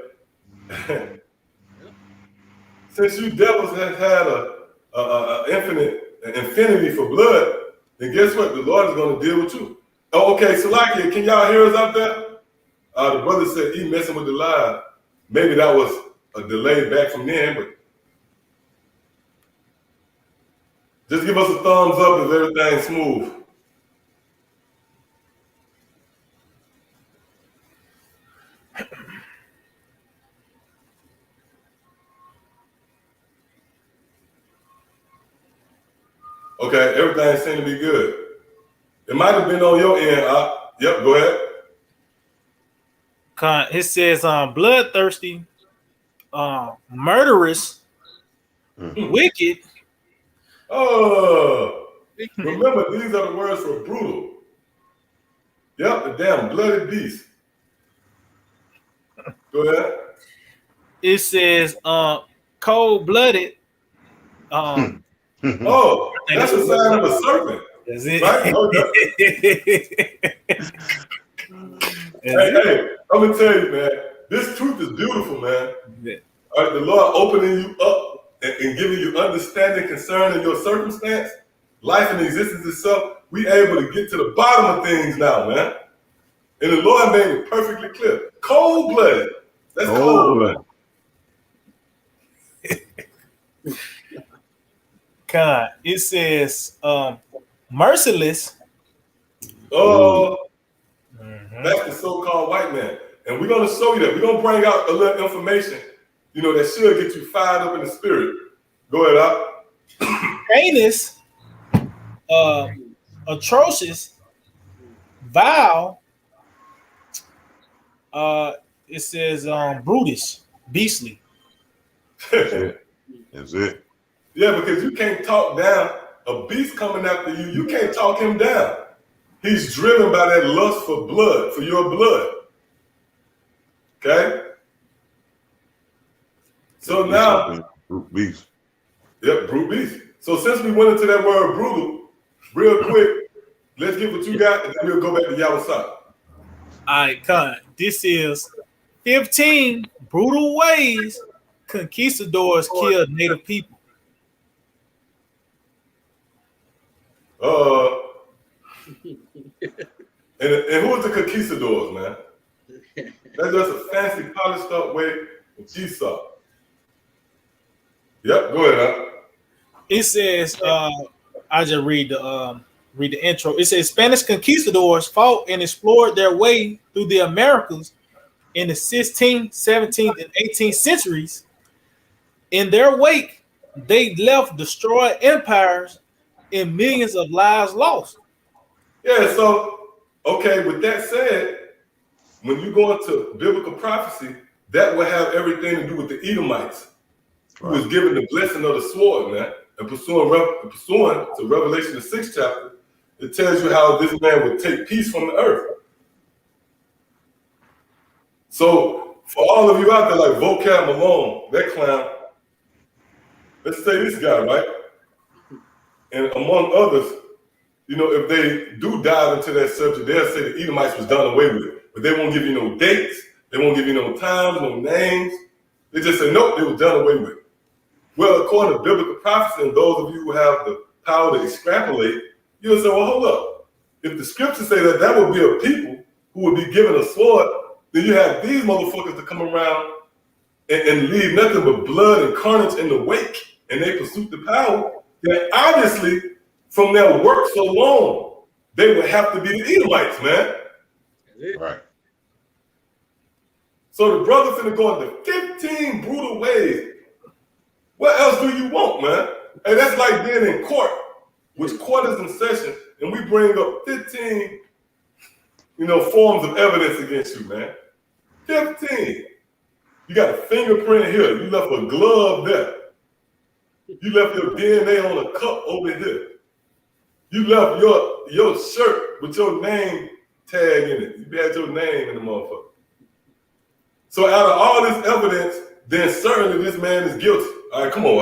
since you devils have had an infinity for blood, then guess what? The Lord is going to deal with you. Oh, okay, Salakia, can y'all hear us out there? The brother said he messing with the line. Maybe that was a delay back from then, but just give us a thumbs up if everything's smooth. Okay, everything seemed to be good. It might have been on your end. Yep, go ahead. It says bloodthirsty, murderous, wicked. Remember, these are the words for brutal. Yep, the damn bloody beast. Go ahead. It says cold-blooded. That's a sign of a serpent. That's it. Right? Hey, I'm gonna tell you, man, this truth is beautiful, man. Yeah. All right, the Lord opening you up and giving you understanding concerning your circumstance, life and existence itself. We able to get to the bottom of things now, man. And the Lord made it perfectly clear. Cold-blooded. That's cold-blooded. God, it says merciless. That's the so-called white man. And we're going to show you that. We're going to bring out a little information, that should get you fired up in the spirit. Go ahead, Al. Heinous, atrocious, vile. It says brutish, beastly. That's it. Yeah, because you can't talk down a beast coming after you. You can't talk him down. He's driven by that lust for blood, for your blood. Okay? So now, brute beast. Yep, brute beast. So since we went into that word brutal, real quick, let's get what you got, and then we'll go back to Yawasai. All right, Con. This is 15 brutal ways conquistadors killed Native people. And who is the conquistadors, man? That's just a fancy, polished up way of Esau. Yep, go ahead, huh? It says, I just read the intro. It says Spanish conquistadors fought and explored their way through the Americas in the 16th, 17th, and 18th centuries. In their wake, they left destroyed empires and millions of lives lost. Yeah, so, okay, with that said, when you go into biblical prophecy, that will have everything to do with the Edomites, who was given the blessing of the sword, man. And pursuing to Revelation, the 6th chapter, it tells you how this man would take peace from the earth. So, for all of you out there like Vocab Malone, that clown, let's say this guy, right? And among others, if they do dive into that subject, they'll say the Edomites was done away with. But they won't give you no dates. They won't give you no times, no names. They just say, nope, they was done away with. Well, according to biblical prophecy, and those of you who have the power to extrapolate, you'll say, well, hold up. If the scriptures say that that would be a people who would be given a sword, then you have these motherfuckers to come around and leave nothing but blood and carnage in the wake, and they pursue the power. Then obviously, from their works alone, they would have to be the Edomites, man. Right. So the brother finna go into 15 brutal ways. What else do you want, man? And that's like being in court, which court is in session, and we bring up 15, forms of evidence against you, man. 15. You got a fingerprint here. You left a glove there. You left your DNA on a cup over here. You left your shirt with your name tag in it. You had your name in the motherfucker. So out of all this evidence, then certainly this man is guilty. All right, come on,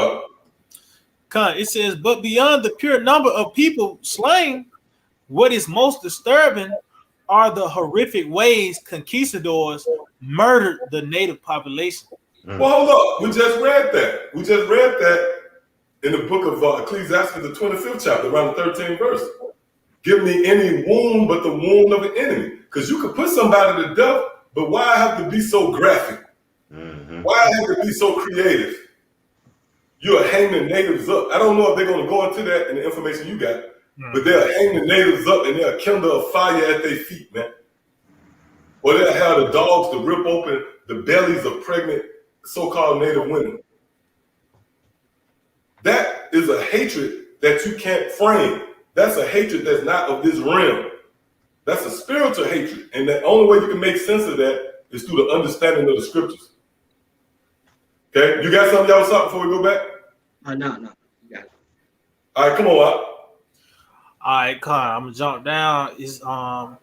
Al. It says, but beyond the pure number of people slain, what is most disturbing are the horrific ways conquistadors murdered the native population. Well, hold up. We just read that. We just read that in the book of Ecclesiastes, the 25th chapter, around the 13th verse. Give me any wound but the wound of an enemy. Because you could put somebody to death, but why have to be so graphic? Mm-hmm. Why have to be so creative? You're hanging the natives up. I don't know if they're going to go into that in the information you got, but they'll hang the natives up and they'll kindle a fire at their feet, man. Or they'll have the dogs to rip open the bellies of pregnant so-called native women. That is a hatred that you can't frame. That's a hatred that's not of this realm. That's a spiritual hatred. And the only way you can make sense of that is through the understanding of the scriptures. Okay? You got something y'all was talking before we go back? No. You got it. All right, come on, Al. All right, I'm gonna jump down. Is on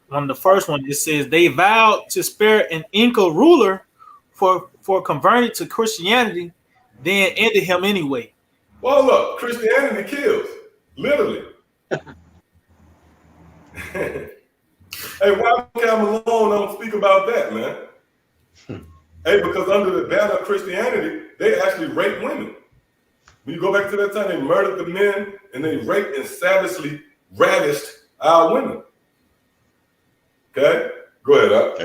the first one. It says they vowed to spare an Inca ruler for converting to Christianity, then ended him anyway. Well, look, Christianity kills, literally. Hey, why Cam Malone don't speak about that, man? Hey, because under the banner of Christianity, they actually rape women. When you go back to that time, they murdered the men and they raped and savagely ravished our women. Okay? Go ahead, Al.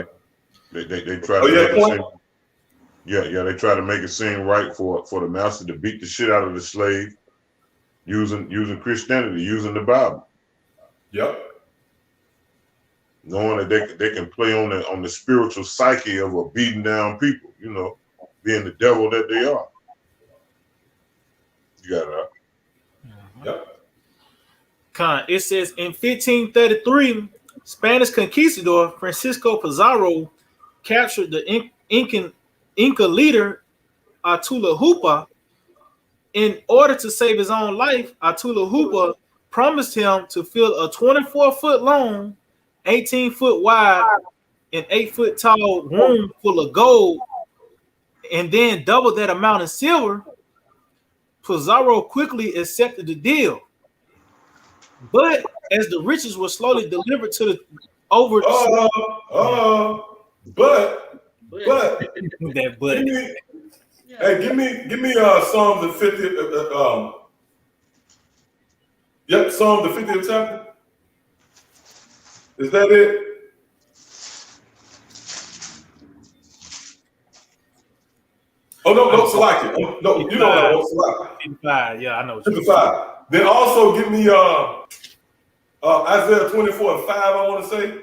They try to make it seem, they try to make it seem right for the master to beat the shit out of the slave using Christianity, using the Bible. Yep. Knowing that they can play on the spiritual psyche of a beating down people, being the devil that they are. You got it. Yep. It says in 1533, Spanish conquistador Francisco Pizarro captured the Inca leader Atahualpa. In order to save his own life, Atahualpa promised him to fill a 24-foot long, 18-foot wide, and 8-foot tall room full of gold, and then double that amount in silver. Pizarro quickly accepted the deal. But as the riches were slowly delivered to the over, give me Psalms the 50th. Psalm the 50th chapter. Is that it? Oh no, Salaki. No, you know what I want, Salaki. 55, yeah, I know. 55. Then also give me Isaiah 24:5. I want to say.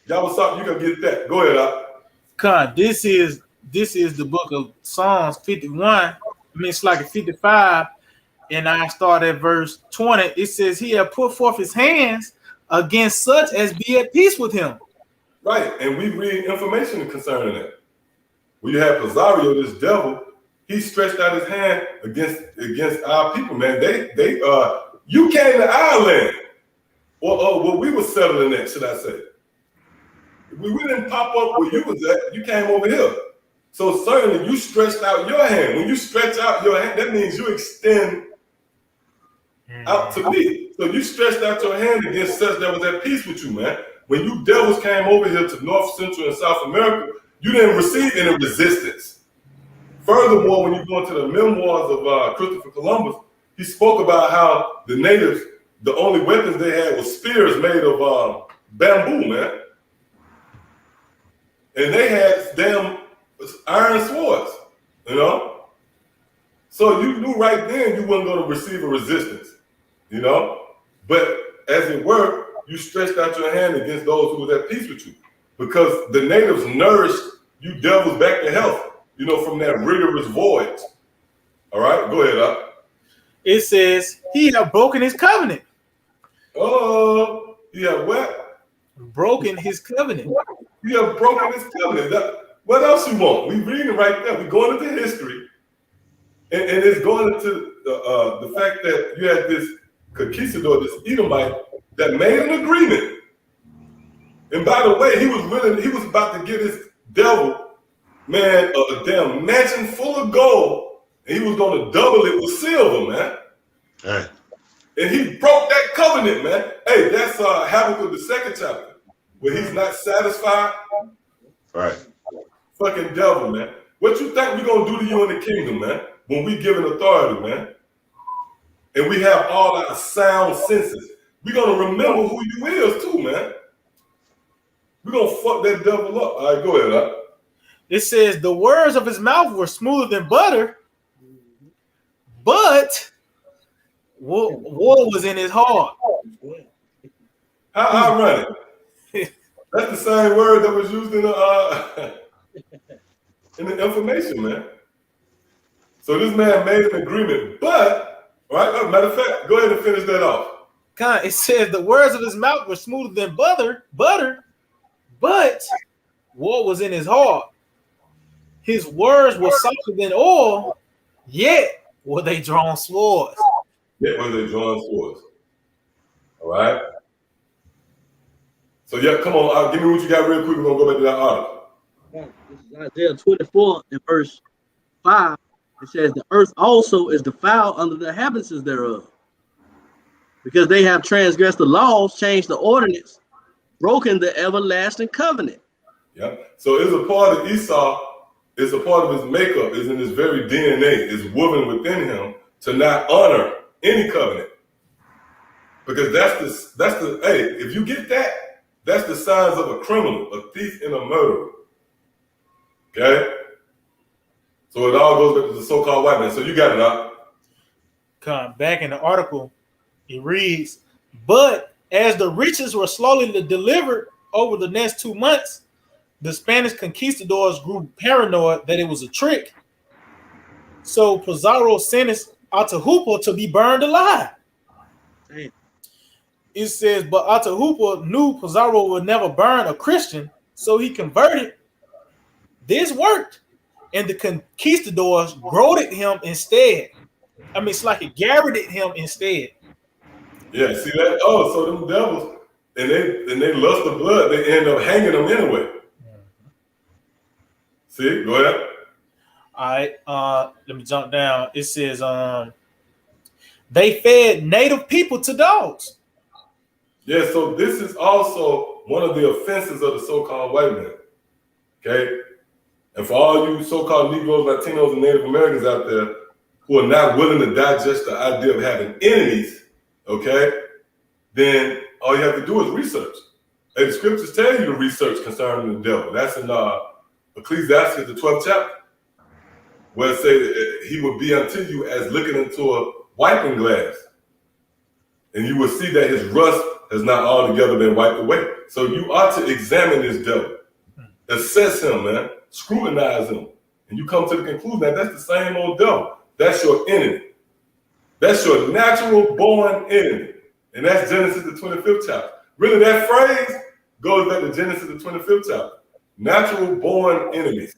Y'all was something, you can get that. Go ahead, Al. This is the book of Psalms 51. It's like 55, and I start at verse 20. It says, "He had put forth his hands against such as be at peace with him." Right, and we read information concerning that. When you have Pizarro, this devil, he stretched out his hand against our people, man. They you came to our land, or what we were settling at, should I say? We didn't pop up where you was at. You came over here. So certainly you stretched out your hand. When you stretch out your hand, that means you extend out to me. So you stretched out your hand against such that was at peace with you, man. When you devils came over here to North, Central, and South America, you didn't receive any resistance Furthermore, when you go into the memoirs of Christopher Columbus, he spoke about how the natives, the only weapons they had was spears made of bamboo, man. And they had damn iron swords, you know? So you knew right then you weren't going to receive a resistance, you know? But as it were, you stretched out your hand against those who were at peace with you, because the natives nourished you devils back to health, you know, from that rigorous voyage. All right, go ahead, up. It says he have broken his covenant. Oh, he have what? Broken his covenant. He have broken his covenant. What else you want? We reading right there. We going into history, and it's going into the fact that you had this conquistador, this Edomite, that made an agreement. And by the way, he was about to get his devil, man, a damn mansion full of gold, and he was going to double it with silver, man. Hey. And he broke that covenant, man. Hey, that's Habakkuk the 2nd chapter, where he's not satisfied. Right. Fucking devil, man. What you think we gonna do to you in the kingdom, man? When we given authority, man, and we have all our sound senses, we gonna remember who you is too, man. We gonna fuck that devil up. All right, go ahead, huh? It says the words of his mouth were smoother than butter, but war was in his heart. How ironic. That's the same word that was used in the information, man. So this man made an agreement, but, right, matter of fact, go ahead and finish that off. It says the words of his mouth were smoother than butter, but war was in his heart. His words were softer than oil, yet were they drawn swords. Yet were they drawn swords. All right. So yeah, come on, give me what you got real quick. We're gonna go back to that article. This is Isaiah 24 and verse 5. It says, the earth also is defiled under the inhabitants thereof, because they have transgressed the laws, changed the ordinance, broken the everlasting covenant. Yeah. So it's a part of Esau, it's a part of his makeup, is in his very DNA, is woven within him to not honor any covenant. Because that's the hey, if you get that, that's the signs of a criminal, a thief, and a murderer. Okay? So it all goes back to the so-called white man. So you got it up. Back in the article, it reads, but as the riches were slowly delivered over the next 2 months, the Spanish conquistadors grew paranoid that it was a trick. So Pizarro sentenced Atahualpa to be burned alive. Damn. It says, but Atahualpa knew Pizarro would never burn a Christian, so he converted. This worked, and the conquistadors goaded him instead. I mean, it's like it garroted him instead. Yeah, see that? Oh, so them devils, and they lust the blood, they end up hanging them anyway. See, go ahead. All right, let me jump down. It says, they fed native people to dogs. Yeah, so this is also one of the offenses of the so-called white man. Okay? And for all you so-called Negroes, Latinos, and Native Americans out there who are not willing to digest the idea of having enemies, okay, then all you have to do is research. And the scriptures tell you to research concerning the devil. That's in Ecclesiastes, the 12th chapter, where it says that he will be unto you as looking into a wiping glass. And you will see that his rust has not altogether been wiped away. So you ought to examine this devil, assess him, man, scrutinize him. And you come to the conclusion that that's the same old devil. That's your enemy. That's your natural born enemy. And that's Genesis, the 25th chapter. Really, that phrase goes back to Genesis, the 25th chapter. Natural born enemies.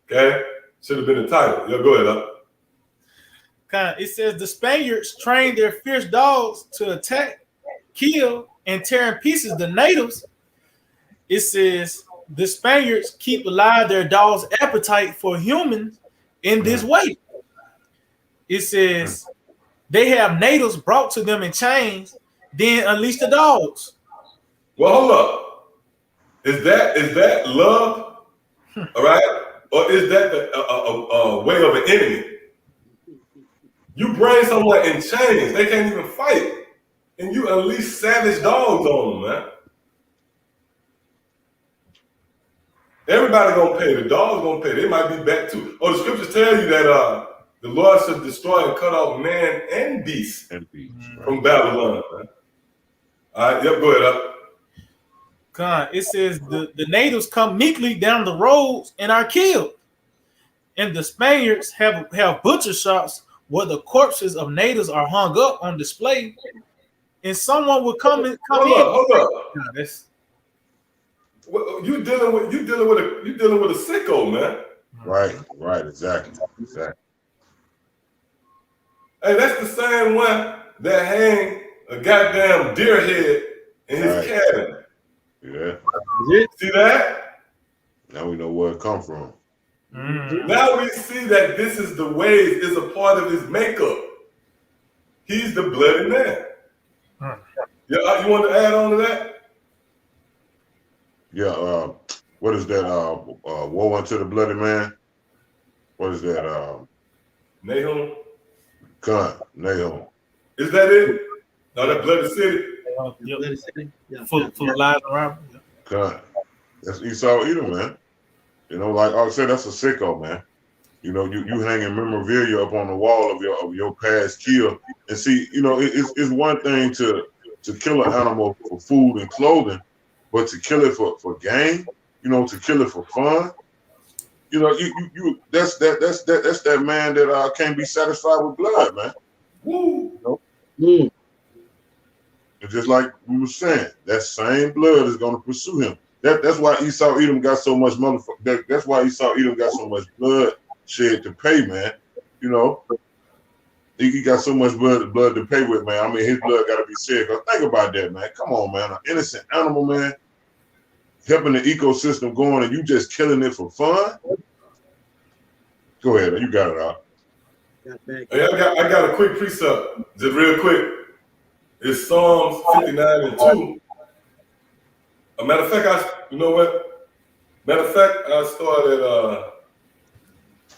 Okay? Should have been the title. Yeah, go ahead, up. It says the Spaniards trained their fierce dogs to attack, kill, and tear in pieces the natives. It says the Spaniards keep alive their dogs' appetite for humans in this way. It says they have natives brought to them in chains, then unleash the dogs. Well, hold up. Is that love? All right? or is that a way of an enemy? You bring someone in chains, they can't even fight, and you unleash savage dogs on them, man. Everybody gonna pay. The dogs gonna pay. They might be back too. Oh, the scriptures tell you that the Lord should destroy and cut off man and beast from Babylon, man. All right, yep, go ahead. God, it says the natives come meekly down the roads and are killed. And the Spaniards have butcher shops where the corpses of natives are hung up on display. And someone will come in. Hold up. God, that's, You dealing with a sicko, man. Right, exactly. Hey, that's the same one that hang a goddamn deer head in his cabin. Yeah. See that? Now we know where it come from. Now we see that this is the ways, is a part of his makeup. He's the bloody man. Yeah, you want to add on to that? Yeah, what is that? Woe unto the bloody man. What is that? Nahum? Nahum. Is that it? No, that bloody city. yep. Full of lies and robbery. That's Esau Edom, man. You know, like I said, that's a sicko, man. You know, you hanging memorabilia up on the wall of your past kill, and see, you know, it's one thing to kill an animal for food and clothing, but to kill it for gain, you know, to kill it for fun, you know, you that's that man that can't be satisfied with blood, man. Woo. You know? And just like we were saying, that same blood is going to pursue him. That's why Esau Edom got so much That's why Esau Edom got so much blood shed to pay, man. You know, he got so much blood to pay with, man. I mean, his blood got to be shed. Cause think about that, man. Come on, man. An innocent animal, man, helping the ecosystem going, and you just killing it for fun. Go ahead, man. You got it out. Hey, I got a quick precept, just real quick. It's Psalms 59 and 2. A matter of fact, I started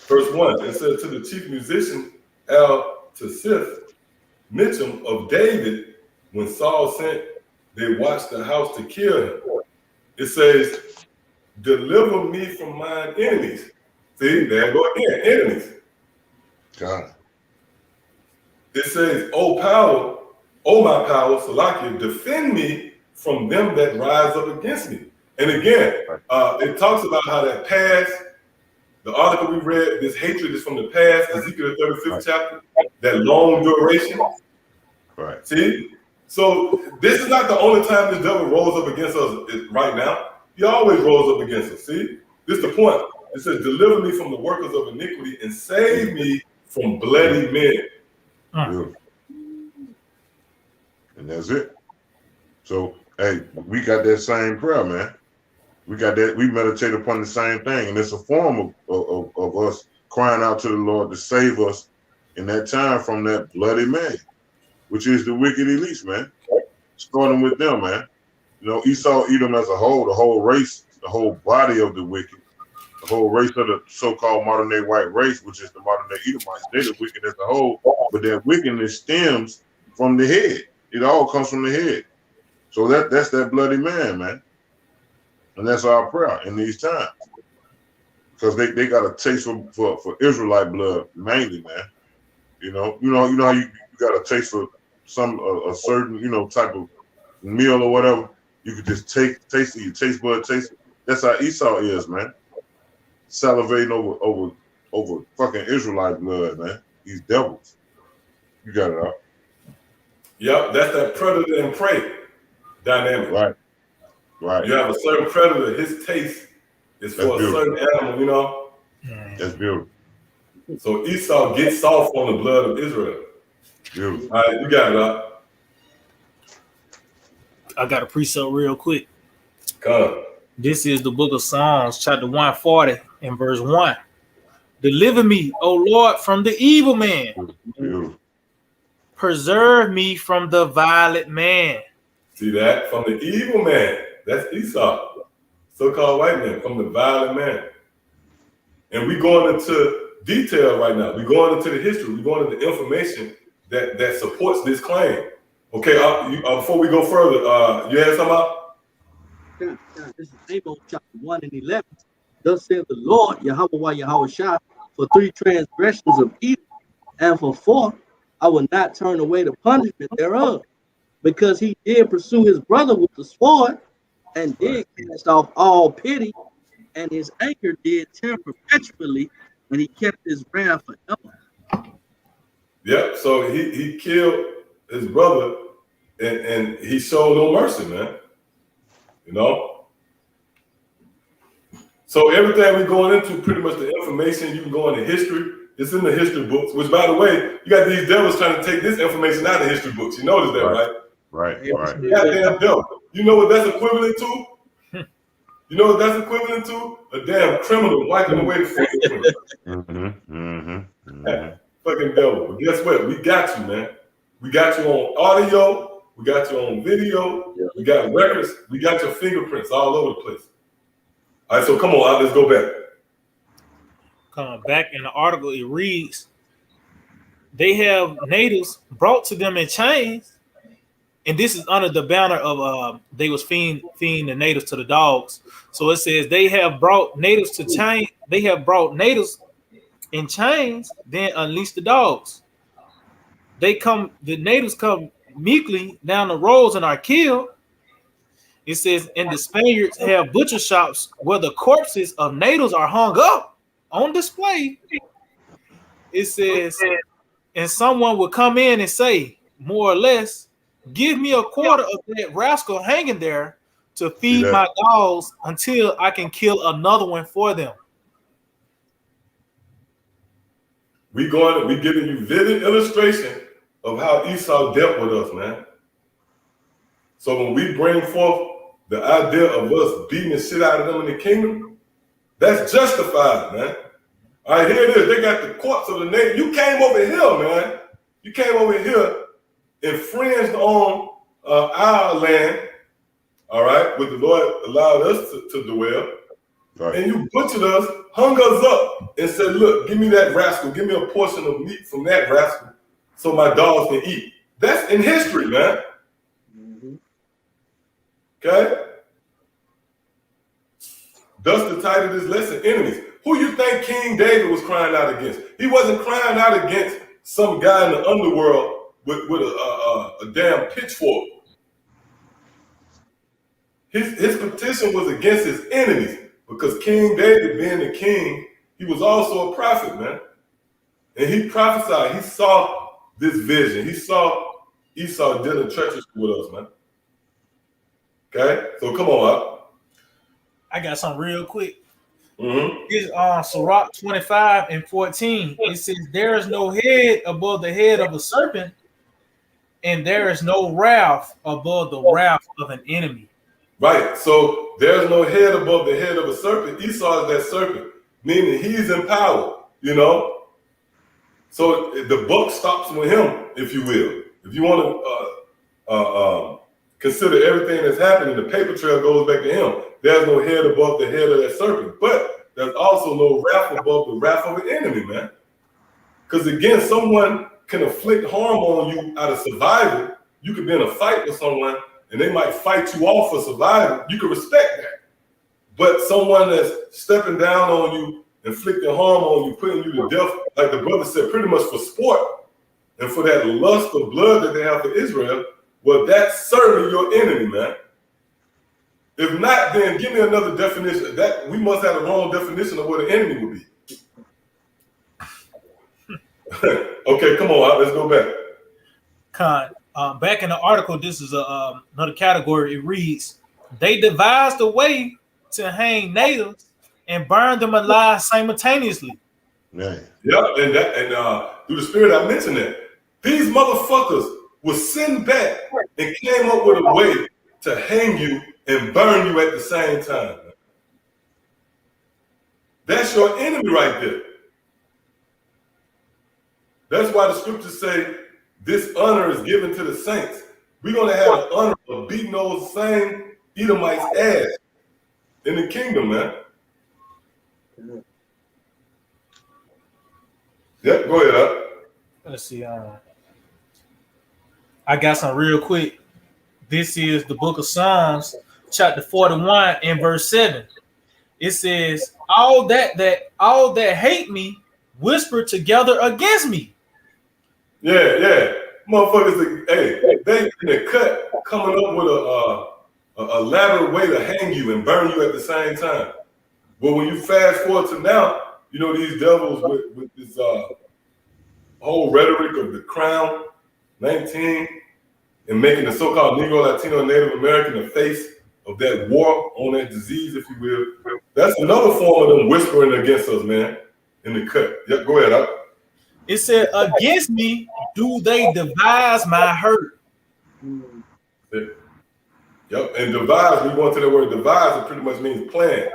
verse 1. It says, to the chief musician Al Tasif Mitchum of David, when Saul sent, they watched the house to kill him. It says, deliver me from mine enemies. See, there I go again, enemies. God. It says, O my power, Salakia, defend me from them that rise up against me. And again, it talks about how that past, the article we read, this hatred is from the past, Ezekiel 35th chapter, that long duration. Right. See? So this is not the only time the devil rose up against us right now. He always rose up against us. See? This is the point. It says, deliver me from the workers of iniquity and save me from bloody men. Beautiful. And that's it. So, hey, we got that same prayer, man. We got that. We meditate upon the same thing, and it's a form of us crying out to the Lord to save us in that time from that bloody man, which is the wicked elites, man. Starting with them, man. You know, Esau, Edom as a whole, the whole race, the whole body of the wicked, the whole race of the so-called modern-day white race, which is the modern-day Edomites. They're the wicked as a whole, but that wickedness stems from the head. It all comes from the head. So that's that bloody man. And that's our prayer in these times. Because they got a taste for Israelite blood mainly, man. You know how you got a taste for a certain, type of meal or whatever. You could just taste it, you taste bud, taste it. That's how Esau is, man. Salivating over fucking Israelite blood, man. These devils. You got it out. Yep, that's that predator and prey dynamic. Right. You have a certain predator, his taste is for a certain animal, That's beautiful. So Esau gets soft on the blood of Israel. Beautiful. All right, you got it up. I got a precept real quick. Come. This is the book of Psalms, chapter 140 and verse 1. Deliver me, O Lord, from the evil man. Beautiful. Preserve me from the violent man. See that? From the evil man. That's Esau. So-called white man. From the violent man. And we going into detail right now. We're going into the history. We're going into information that supports this claim. Okay, before we go further, you had something up? This is Amos chapter 1 and 11. Thus saith the Lord, Yahweh Yahushua, for 3 transgressions of Edom, and for 4, I will not turn away the punishment thereof, because he did pursue his brother with the sword, and did cast off all pity, and his anger did tear perpetually, and he kept his wrath forever. Yep. So he killed his brother, and he showed no mercy, man. You know. So everything we're going into, pretty much the information you can go into history. It's in the history books. Which, by the way, you got these devils trying to take this information out of history books. You notice that, right? Right. Goddamn devil. You know what that's equivalent to? You know what that's equivalent to? A damn criminal wiping away the fingerprint. Fucking devil. But guess what? We got you, man. We got you on audio. We got you on video. We got records. We got your fingerprints all over the place. All right, so come on, let's go back. Back in the article, it reads, they have natives brought to them in chains, and this is under the banner of they was feeding the natives to the dogs. So it says they have brought natives to chain. They have brought natives in chains, then unleash the dogs. The natives come meekly down the roads and are killed. It says, and the Spaniards have butcher shops where the corpses of natives are hung up on display. It says, and someone will come in and say, more or less, give me a quarter of that rascal hanging there to feed my dogs until I can kill another one for them. We giving you vivid illustration of how Esau dealt with us, man. So when we bring forth the idea of us beating the shit out of them in the kingdom, that's justified, man. All right, here it is. They got the corpse of the native. You came over here, man. You came over here, infringed on our land, all right, what the Lord allowed us to dwell. Right. And you butchered us, hung us up, and said, look, give me that rascal. Give me a portion of meat from that rascal so my dogs can eat. That's in history, man. Okay? Thus the title of this lesson, enemies. Who you think King David was crying out against? He wasn't crying out against some guy in the underworld with a damn pitchfork. His petition was against his enemies, because King David, being the king, he was also a prophet, man. And he prophesied. He saw this vision. He saw Esau dealing treacherously with us, man. Okay, so come on up. I got something real quick. Mm-hmm. It's Sirach 25 and 14. It says, there is no head above the head of a serpent, and there is no wrath above the wrath of an enemy. Right, so there's no head above the head of a serpent. Esau is that serpent, meaning he's in power, you know? So the buck stops with him, if you will. If you want to consider everything that's happening, the paper trail goes back to him. There's no head above the head of that serpent, but there's also no wrath above the wrath of an enemy, man. Because again, someone can inflict harm on you out of survival. You could be in a fight with someone and they might fight you off for survival. You can respect that. But someone that's stepping down on you, inflicting harm on you, putting you to death, like the brother said, pretty much for sport and for that lust of blood that they have for Israel, well, that's certainly your enemy, man. If not, then give me another definition. That we must have the wrong definition of what an enemy would be. Okay, come on, let's go back. Back in the article, this is another category. It reads, they devised a way to hang natives and burn them alive simultaneously. Yeah. Yeah, and through the spirit I mentioned that. These motherfuckers was sitting back and came up with a way to hang you and burn you at the same time. That's your enemy right there. That's why the scriptures say this honor is given to the saints. We're going to have the honor of beating those same Edomites' ass in the kingdom, man. Yep, go ahead. Up. Let's see. I got some real quick. This is the book of Psalms, chapter 41 and verse 7. It says, all that hate me whisper together against me. Yeah. Motherfuckers, hey, they in the cut coming up with a elaborate way to hang you and burn you at the same time. But when you fast forward to now, you know, these devils with this whole rhetoric of the crown, 19, and making the so-called Negro, Latino, Native American the face of that war on that disease, if you will. That's another form of them whispering against us, man, in the cut. Yep, go ahead. It said, against me do they devise my hurt. Yep, and devise, we go into the word devise, it pretty much means plan.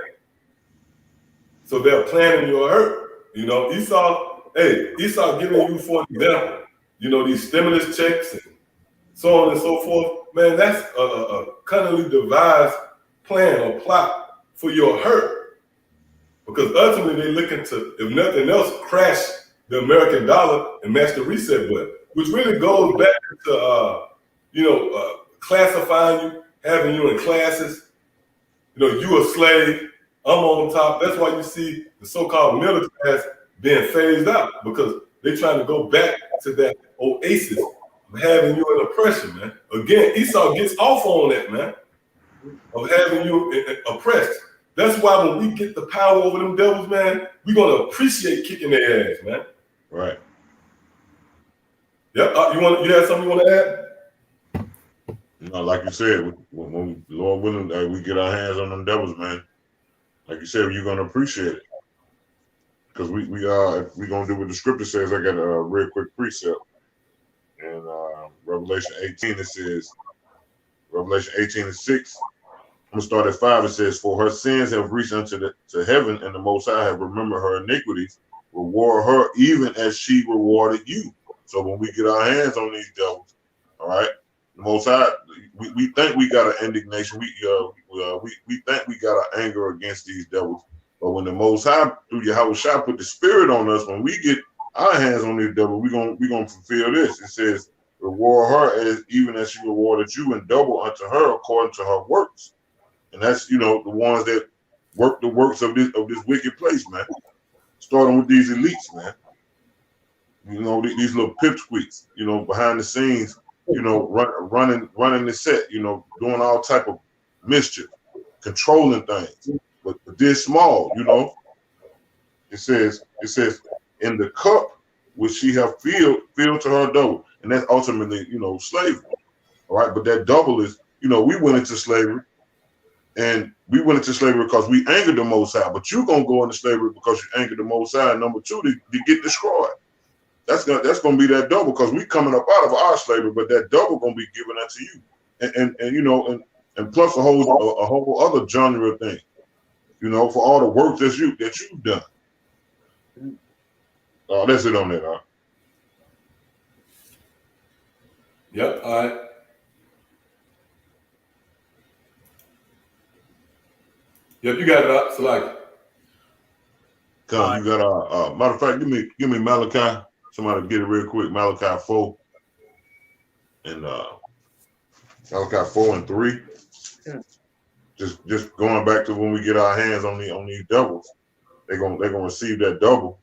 So they're planning your hurt. You know, Esau giving you, for example, you know, these stimulus checks and so on and so forth. Man, that's a cunningly devised plan or plot for your hurt. Because ultimately they're looking to, if nothing else, crash the American dollar and match the reset button, which really goes back to, classifying you, having you in classes. You know, you a slave, I'm on top. That's why you see the so-called middle class being phased out, because they're trying to go back to that oasis of having you in oppression, man. Again, Esau gets off on that, man, of having you oppressed. That's why when we get the power over them devils, man, we're going to appreciate kicking their ass, man. Right. Yep. You have something you want to add? No, like you said, when Lord willing, we get our hands on them devils, man. Like you said, you're gonna appreciate it, because we're gonna do what the scripture says. I got a real quick precept in Revelation 18. It says, Revelation 18:6. I'm gonna start at 5. It says, "For her sins have reached unto to heaven, and the Most High have remembered her iniquities, reward her even as she rewarded you." So when we get our hands on these devils, all right, the Most High, we think we got an indignation, we think we got an anger against these devils, but when the Most High through Yahushua put the Spirit on us, when we get our hands on these devils, we gonna fulfill this. It says, "Reward her even as she rewarded you, and double unto her according to her works." And that's, you know, the ones that work the works of this wicked place, man. Starting with these elites, man. You know, these little pipsqueaks, you know, behind the scenes, you know, running the set, you know, doing all type of mischief, controlling things, but this small, you know. It says, in the cup which she have filled to her double, and that's ultimately, you know, slavery. All right, but that double is, you know, we went into slavery, and we went into slavery because we angered the Most High. But you're gonna go into slavery because you angered the Most High. And number two, to get destroyed. That's gonna be that double, because we coming up out of our slavery, but that double gonna be given unto you, and you know, and plus a whole other genre of thing, you know, for all the work that you've done. That's it on that, huh? Yep. All right. Yep, you got it up. Select. Come, you got matter of fact, give me Malachi. Somebody get it real quick. Malachi 4 and Malachi 4 and 3. Yeah. Just going back to when we get our hands on these doubles, they're gonna receive that double.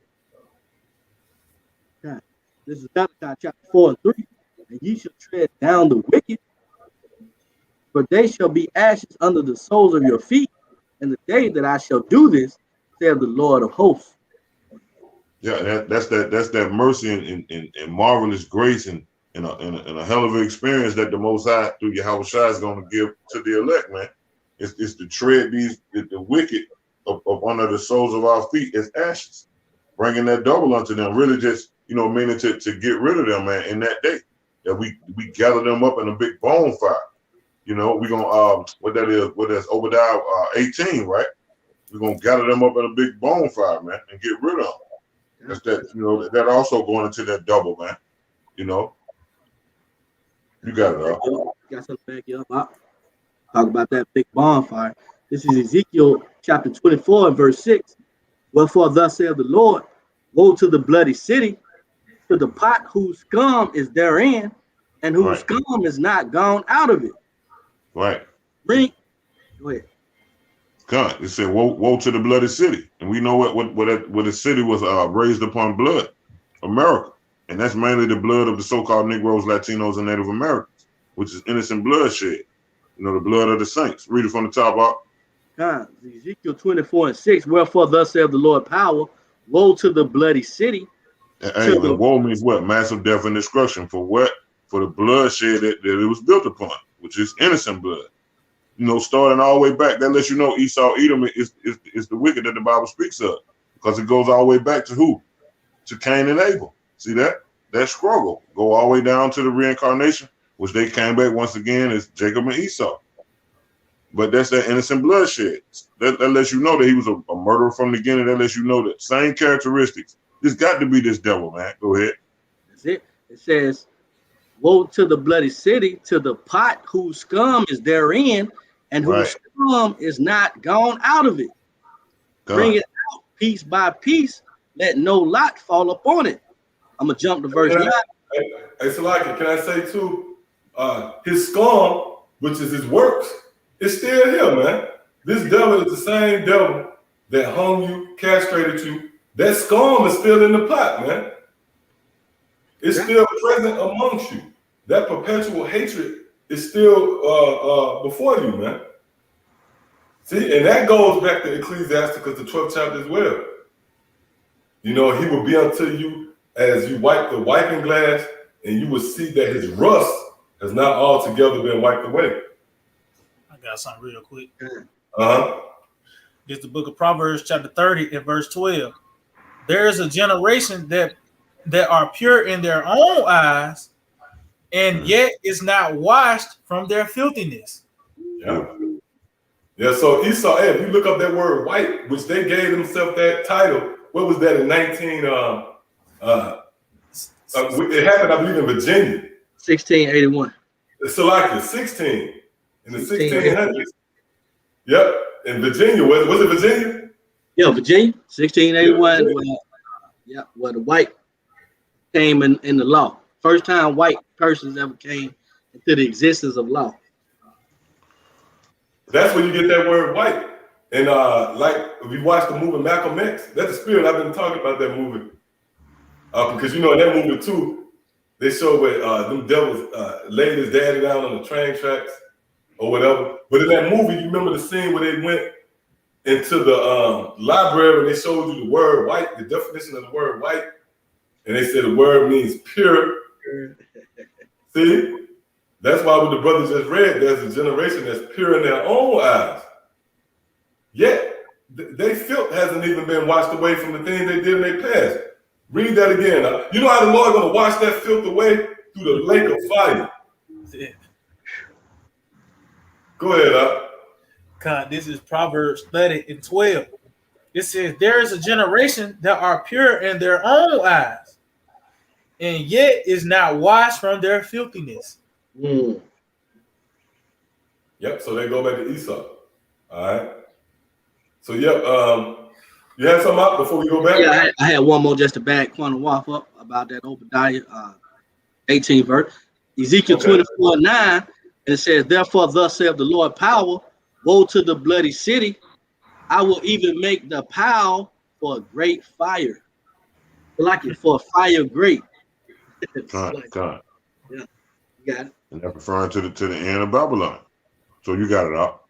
Yeah. This is Malachi chapter 4 and 3. "And ye shall tread down the wicked, for they shall be ashes under the soles of your feet, and the day that I shall do this, saith the Lord of hosts." Yeah, that's that mercy and marvelous grace and a hell of an experience that the Most High through Yahushua is going to give to the elect, man. It's to tread the wicked up under the soles of our feet as ashes, bringing that double unto them. Really, just, you know, meaning to get rid of them, man. In that day, that we gather them up in a big bonfire. You know, we're gonna what that's Obadiah 18, right? We're gonna gather them up in a big bonfire, man, and get rid of them. That's that, you know, that also going into that double, man. You know, you got it. Got something to back you up. Talk about that big bonfire. This is Ezekiel chapter 24 and verse 6. "Wherefore thus saith the Lord, Woe to the bloody city, to the pot whose scum is therein, and whose scum is not gone out of it. Right. Bring, go ahead. God, it said, woe to the bloody city. And we know what the city was raised upon blood, America. And that's mainly the blood of the so-called Negroes, Latinos, and Native Americans, which is innocent bloodshed. You know, the blood of the saints. Read it from the top up. God, Ezekiel 24:6, wherefore thus saith the Lord power, woe to the bloody city. Hey, woe means what? Massive death and destruction. For what? For the bloodshed that it was built upon, which is innocent blood. You know, starting all the way back, that lets you know Esau, Edom is the wicked that the Bible speaks of, because it goes all the way back to who? To Cain and Abel. See that? That struggle go all the way down to the reincarnation, which they came back once again as Jacob and Esau. But that's that innocent bloodshed. That lets you know that he was a murderer from the beginning. That lets you know that same characteristics. There's got to be this devil, man. Go ahead. That's it. It says, woe to the bloody city, to the pot whose scum is therein, and whose scum is not gone out of it. God. Bring it out piece by piece. Let no lot fall upon it. I'm going to jump to verse 9. Hey, Salaki, can I say too, his scum, which is his works, is still here, man. This devil is the same devil that hung you, castrated you. That scum is still in the pot, man. It's still present amongst you. That perpetual hatred is still before you, man. See, and that goes back to Ecclesiasticus, the 12th chapter as well. You know, he will be unto you as you wipe the wiping glass, and you will see that his rust has not altogether been wiped away. I got something real quick. Uh-huh. It's the book of Proverbs, chapter 30, and verse 12. There is a generation that are pure in their own eyes, and yet is not washed from their filthiness. Yeah. Yeah, so Esau, hey, if you look up that word white, which they gave themselves that title, what was that in 19 it happened, I believe, in Virginia. 1681. Salakia, 16 in the 1600s. Yep, in Virginia. Was it Virginia? Yeah, Virginia, 1681. Where the white came in the law. First time white persons ever came into the existence of law. That's where you get that word white. And like if you watch the movie Malcolm X, that's the spirit. I've been talking about that movie. Because you know in that movie too, they show where them devils laid his daddy down on the train tracks or whatever. But in that movie, you remember the scene where they went into the library and they showed you the word white, the definition of the word white, and they said the word means pure. See? That's why what the brother just read, there's a generation that's pure in their own eyes. Yet, they filth hasn't even been washed away from the things they did in their past. Read that again. You know how the Lord going to wash that filth away? Through the lake of fire. Yeah. Go ahead, God, this is Proverbs 30 and 12. It says, there is a generation that are pure in their own eyes, and yet is not washed from their filthiness. Mm. Yep, so they go back to Esau. All right. So, yep, you had something up before we go back? Yeah, I had one more just to back Quantum Waff up about that Obadiah 18 verse. Ezekiel 24:9, and it says, therefore, thus saith the Lord power, woe to the bloody city. I will even make the power for a great fire. Like it for a fire great. God. Yeah, you got it. And that's referring to the end of Babylon. So you got it up.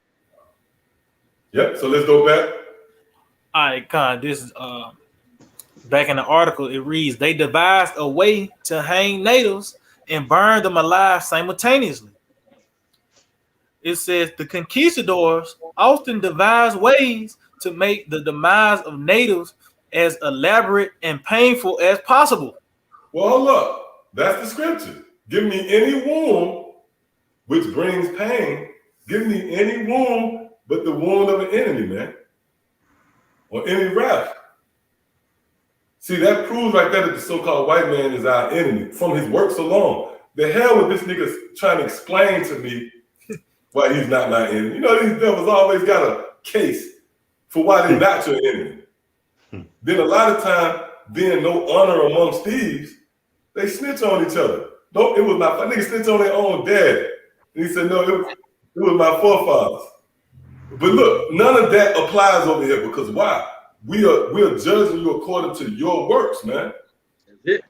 Yep, so let's go back. All right, Con, this is back in the article, it reads, they devised a way to hang natives and burn them alive simultaneously. It says the conquistadors often devise ways to make the demise of natives as elaborate and painful as possible. Well, hold up. That's the scripture. Give me any wound which brings pain. Give me any wound but the wound of an enemy, man. Or any wrath. See, that proves right there that the so-called white man is our enemy from his works alone. The hell with this nigga trying to explain to me why he's not my enemy. You know, these devils always got a case for why they're not your enemy. Then a lot of time being no honor amongst thieves, they snitch on each other. No, it was my niggas snitch on their own dad. And he said, no, it was my forefathers. But look, none of that applies over here because why? We are judging you according to your works, man. That's it.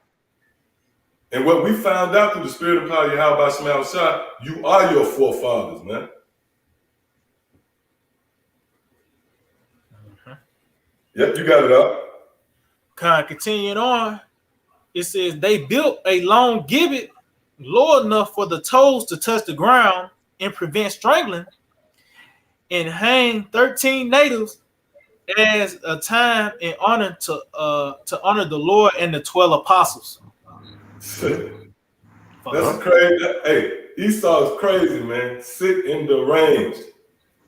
And what we found out through the spirit of power, Yahweh Shema Shah, you are your forefathers, man. Yep, you got it up. Continuing on, it says they built a long gibbet low enough for the toes to touch the ground and prevent strangling, and hang 13 natives as a time in honor to honor the Lord and the 12 apostles. That's crazy. Hey, Esau is crazy, man. Sick and deranged.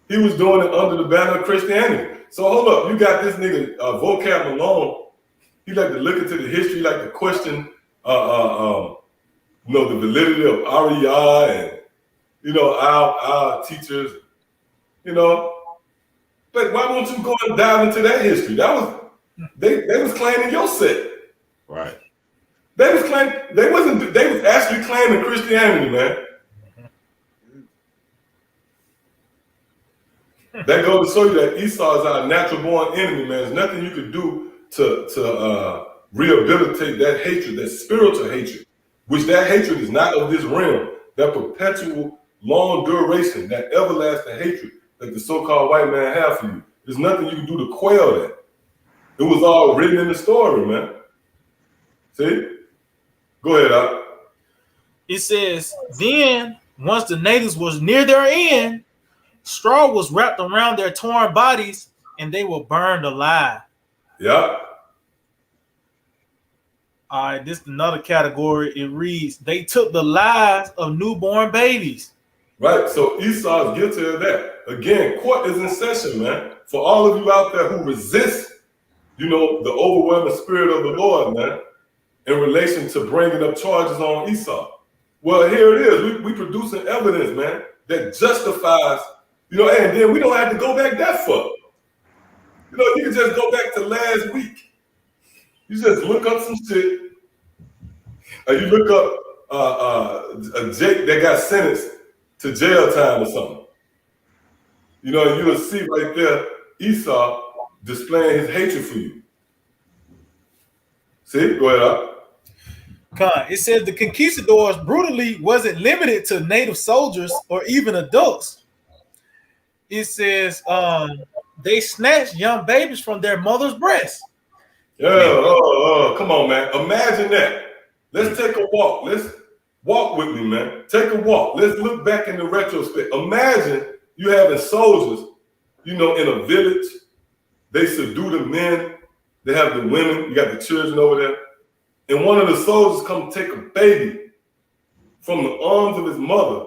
He was doing it under the banner of Christianity. So hold up, you got this nigga Vocab Malone. He like to look into the history, like to question, the validity of REI and our teachers. But why won't you go and dive into that history? That was they was claiming your set. Right. They was actually claiming Christianity, man. That goes to show you that Esau is our natural born enemy, man. There's nothing you could do to rehabilitate that hatred, that spiritual hatred, which that hatred is not of this realm, that perpetual long duration, that everlasting hatred that the so-called white man have for you. There's nothing you can do to quell that. It was all written in the story, man. See? Go ahead, Al. It says, then once the natives was near their end, straw was wrapped around their torn bodies and they were burned alive. Yeah. All right, this is another category. It reads, they took the lives of newborn babies. Right, so Esau is guilty of that. Again, court is in session, man. For all of you out there who resist, the overwhelming spirit of the Lord, man, in relation to bringing up charges on Esau. Well, here it is. We producing evidence, man, that justifies, and then we don't have to go back that far. You can just go back to last week. You just look up some shit, and you look up a Jake that got sentenced to jail time or something. And you'll see right there Esau displaying his hatred for you. See? Go ahead. It says the conquistadors brutally wasn't limited to native soldiers or even adults. It says they snatched young babies from their mother's breast. Yeah, come on, man. Imagine that. Let's take a walk. Let's walk with me, man. Take a walk. Let's look back in the retrospect. Imagine you having soldiers, in a village. They subdue the men. They have the women. You got the children over there. And one of the soldiers come take a baby from the arms of his mother,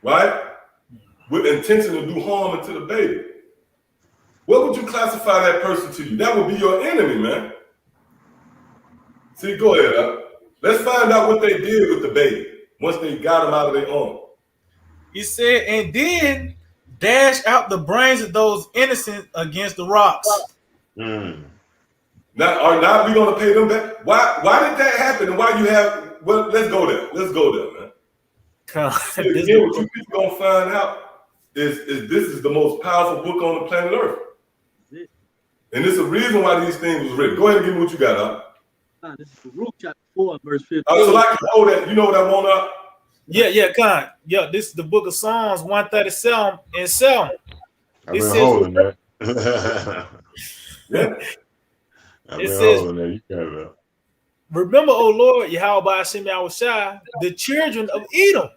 right? With intention to do harm to the baby. What would you classify that person to you? That would be your enemy, man. See, go ahead. Let's find out what they did with the baby once they got him out of their arm. He said, and then dash out the brains of those innocent against the rocks. Now we gonna pay them back? Why did that happen? And why you have? Well, let's go there. Let's go there, man. Again, what you people gonna find out is this is the most powerful book on the planet Earth, and it's a reason why these things was written. Go ahead and give me what you got, huh? This is Baruch chapter 4, verse 15. So I can hold that. You know what I want up? Yeah, Con. Yeah, this is the book of Psalms 137 and 7. I've been holding that. Yeah. I've been holding that. You got it up. Remember, O Lord, Yahweh Hashem Yahushai, the children of Edom.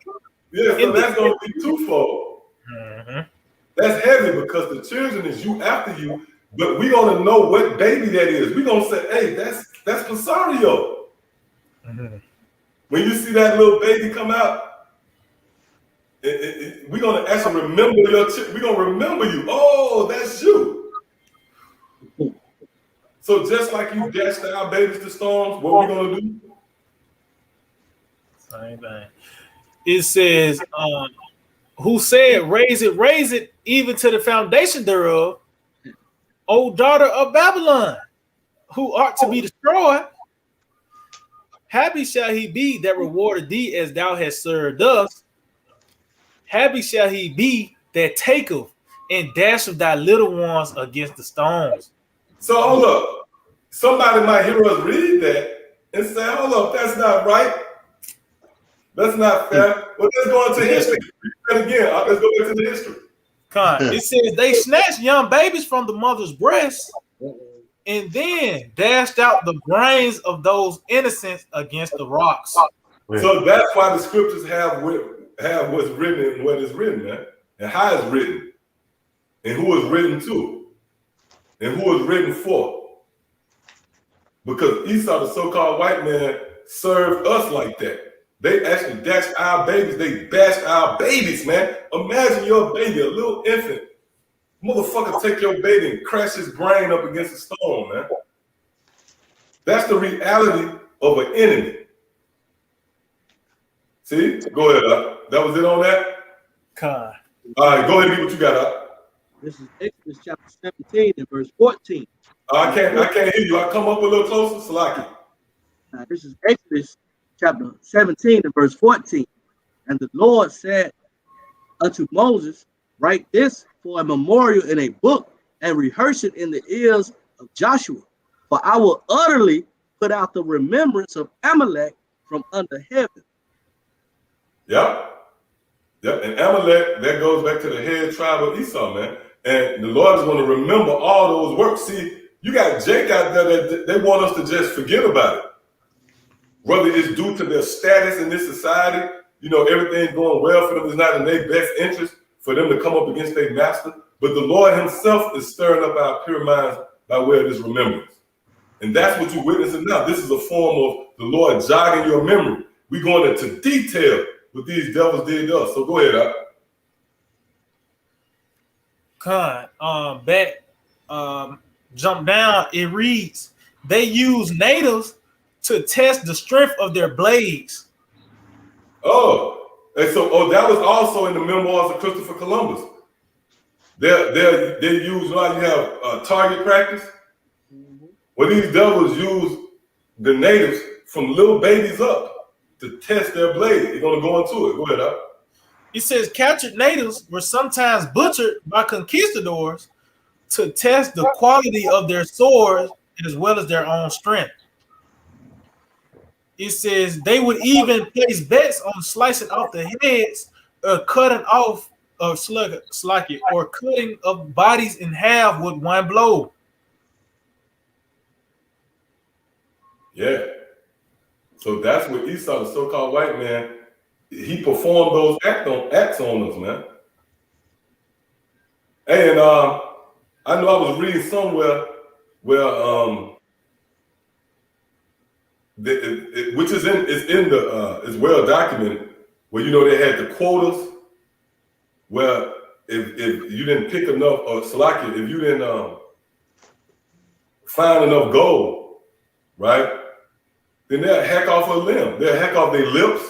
Yeah, so that's going to be twofold. Mm-hmm. That's heavy because the children is you after you, but we're going to know what baby that is. We're going to say, hey, that's Casario. Mm-hmm. When you see that little baby come out, we're going to actually remember your we're going to remember you. Oh, that's you. So just like you dashed our babies to storms, what we going to do? Same thing. It says, who said, raise it, even to the foundation thereof, O daughter of Babylon. who art to be destroyed, happy shall he be that rewarded thee as thou hast served us. Happy shall he be that taketh and dasheth thy little ones against the stones. So hold up. Somebody might hear us read that and say, hold up, that's not right. That's not fair. Well, let's go into history. And again, let's go back to the history. It says they snatched young babies from the mother's breast and then dashed out the brains of those innocents against the rocks. So that's why the scriptures have what's written and what is written, man, and how it's written, and who it's written to, and who it's written for. Because Esau, the so-called white man, served us like that. They actually dashed our babies. They bashed our babies, man. Imagine your baby, a little infant. Motherfucker take your baby and crash his brain up against a stone, man. That's the reality of an enemy. See? Go ahead. That was it on that? Con. All right, go ahead and get what you got up. This is Exodus chapter 17 and verse 14. I can't hear you. I come up a little closer, Salaki. Now, this is Exodus chapter 17 and verse 14. And the Lord said unto Moses, write this for a memorial in a book and rehearse it in the ears of Joshua. For I will utterly put out the remembrance of Amalek from under heaven. Yep. And Amalek, that goes back to the head tribe of Esau, man. And the Lord is going to remember all those works. See, you got Jake out there that they want us to just forget about it. Whether it's due to their status in this society, you know, everything's going well for them. It's not in their best interest for them to come up against their master. But the Lord himself is stirring up our pure minds by way of this remembrance. And that's what you're witnessing now. This is a form of the Lord jogging your memory. We're going into detail what these devils did to us. So go ahead, Al. Jump down, it reads, they use natives to test the strength of their blades. That was also in the memoirs of Christopher Columbus. They use, you have target practice. Well, these devils use the natives from little babies up to test their blade. You're going to go into it. Go ahead, Al. It says captured natives were sometimes butchered by conquistadors to test the quality of their swords as well as their own strength. It says they would even place bets on slicing off the heads or cutting off of slugget or cutting of bodies in half with one blow. Yeah. So that's what Esau, the so-called white man, he performed those acts on us, man. And I know I was reading somewhere where which is is well documented, where they had the quotas, where if you didn't pick enough, or Salaki, if you didn't find enough gold, right, then they'll hack off a limb. They'll hack off their lips,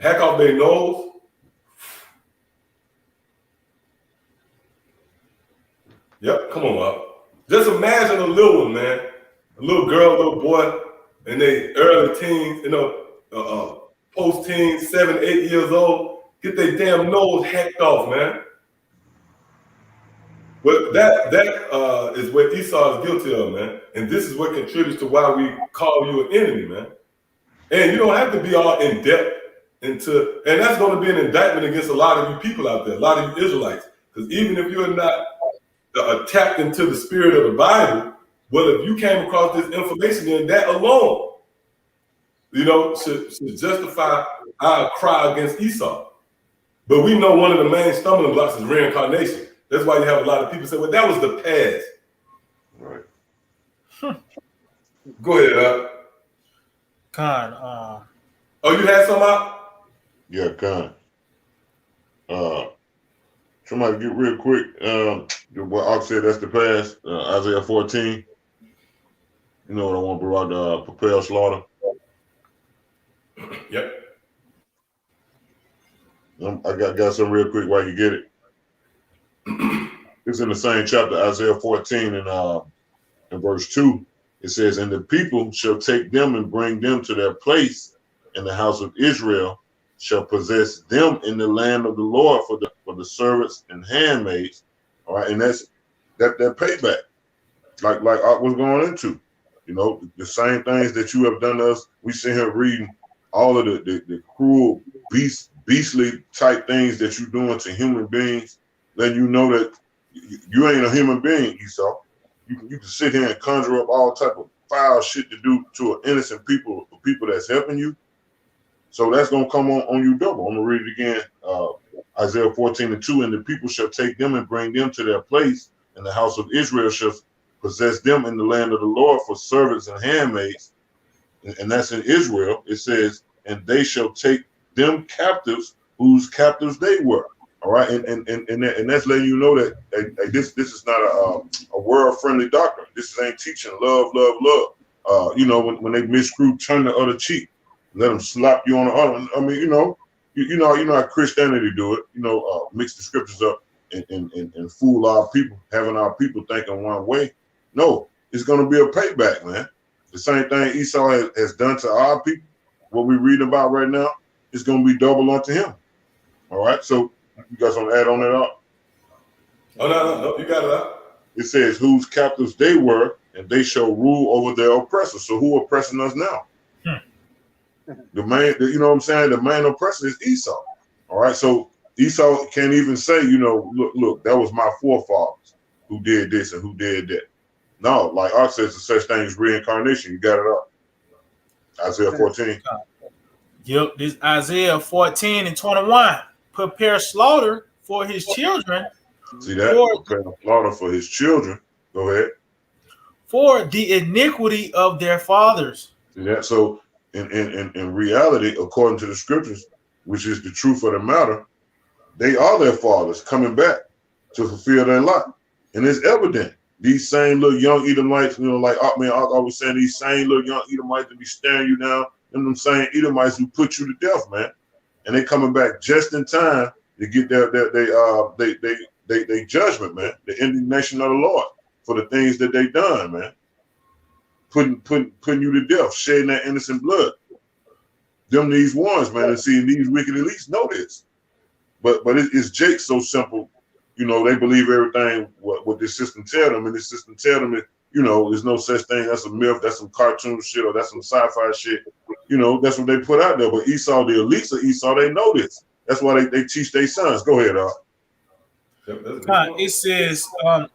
hack off their nose. Yep, come on up. Just imagine a little one, man, a little girl, a little boy, in their early teens, post-teens, 7, 8 years old, get their damn nose hacked off, man. But that is what Esau is guilty of, man. And this is what contributes to why we call you an enemy, man. And you don't have to be all in depth and that's going to be an indictment against a lot of you people out there, a lot of you Israelites. Because even if you're not tapped into the spirit of the Bible, well, if you came across this information, then that alone, should justify our cry against Esau. But we know one of the main stumbling blocks is reincarnation. That's why you have a lot of people say, well, that was the past. Right. Go ahead, Khan. You had some out? Yeah, Khan. Somebody get real quick. What Ox said, that's the past. Isaiah 14. You know what I want, Barak, propel slaughter. Yep. I got some real quick while you get it. It's in the same chapter, Isaiah 14 and verse 2. It says, and the people shall take them and bring them to their place, and the house of Israel shall possess them in the land of the Lord for the servants and handmaids. All right, and that's that payback, like I was going into, you know, the same things that you have done to us. We sit here reading all of the cruel, beastly type things that you're doing to human beings. Then you know that you ain't a human being, Esau. You can sit here and conjure up all type of foul shit to do to an innocent people that's helping you. So that's gonna come on you double. I'm gonna read it again. Isaiah 14:2, and the people shall take them and bring them to their place, and the house of Israel shall possess them in the land of the Lord for servants and handmaids. And that's in Israel. It says, and they shall take them captives whose captives they were. All right, and that's letting you know that this is not a world friendly doctrine. This ain't teaching love. You know, when they miscrew, turn the other cheek, let them slap you on the other. I mean, you know how Christianity do it. You know, mix the scriptures up and fool our people, having our people thinking one way. No, it's going to be a payback, man. The same thing Esau has done to our people. What we read about right now is going to be double unto him. All right, so. You guys want to add on that up? Oh, no, you got it up. It says, whose captives they were, and they shall rule over their oppressors. So who oppressing us now? The main, you know what I'm saying? The main oppressor is Esau. All right, so Esau can't even say, you know, look, that was my forefathers who did this and who did that. No, like Art says, the such thing as reincarnation. You got it up. Isaiah 14. Yep, this Isaiah 14:21. Prepare slaughter for his children. See that? Prepare slaughter for his children. Go ahead. For the iniquity of their fathers. See that? So in reality, according to the scriptures, which is the truth of the matter, they are their fathers coming back to fulfill their lot. And it's evident. These same little young Edomites, you know, like I was saying, these same little young Edomites that be staring you down, and them same Edomites who put you to death, man. And they coming back just in time to get their judgment, man. The indignation of the Lord for the things that they done, man. Putting you to death, shedding that innocent blood. Them these ones, man, and seeing these wicked elites know this. But it's Jake so simple, you know. They believe everything what this system tell them, and this system tell them that, you know, there's no such thing. That's a myth. That's some cartoon shit, or that's some sci-fi shit. You know, that's what they put out there. But Esau, the elites of Esau, they know this. That's why they teach their sons. Go ahead, It says, I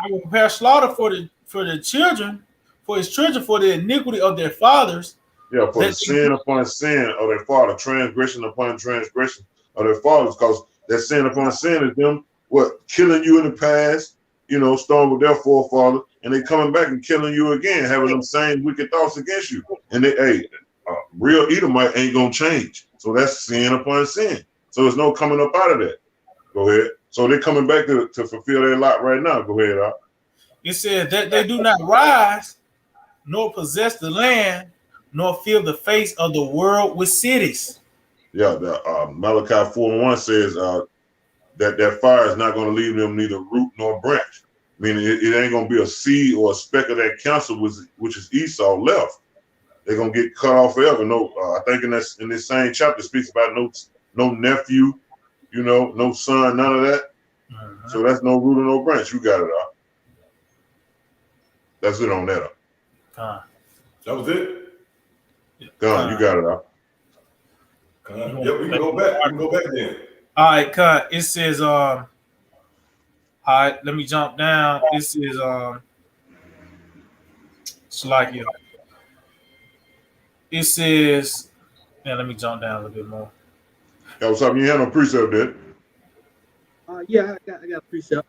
will prepare slaughter for the children, for his children, for the iniquity of their fathers. Yeah, for the sin upon sin of their father, transgression upon transgression of their fathers, because that sin upon sin is them killing you in the past, you know, starting with their forefather, and they coming back and killing you again, having them same wicked thoughts against you. And they, real Edomite ain't gonna change. So that's sin upon sin. So there's no coming up out of that. Go ahead. So they're coming back to fulfill their lot right now. Go ahead, Al. It says that they do not rise, nor possess the land, nor fill the face of the world with cities. Yeah, the Malachi 4:1 says that fire is not going to leave them neither root nor branch. Meaning it ain't going to be a seed or a speck of that counsel, which is Esau left. They're going to get cut off forever. No, I think in this same chapter speaks about no nephew, you know, no son, none of that. Mm-hmm. So that's no root or no branch. You got it out. That's it on that. That was it. Done. You got it out. Yep, we can go back. We can go back then. All right, cut. It says, all right, let me jump down. This is Slakia. It says, let me jump down a little bit more. That was something you had no precept, did? Yeah, I got a precept.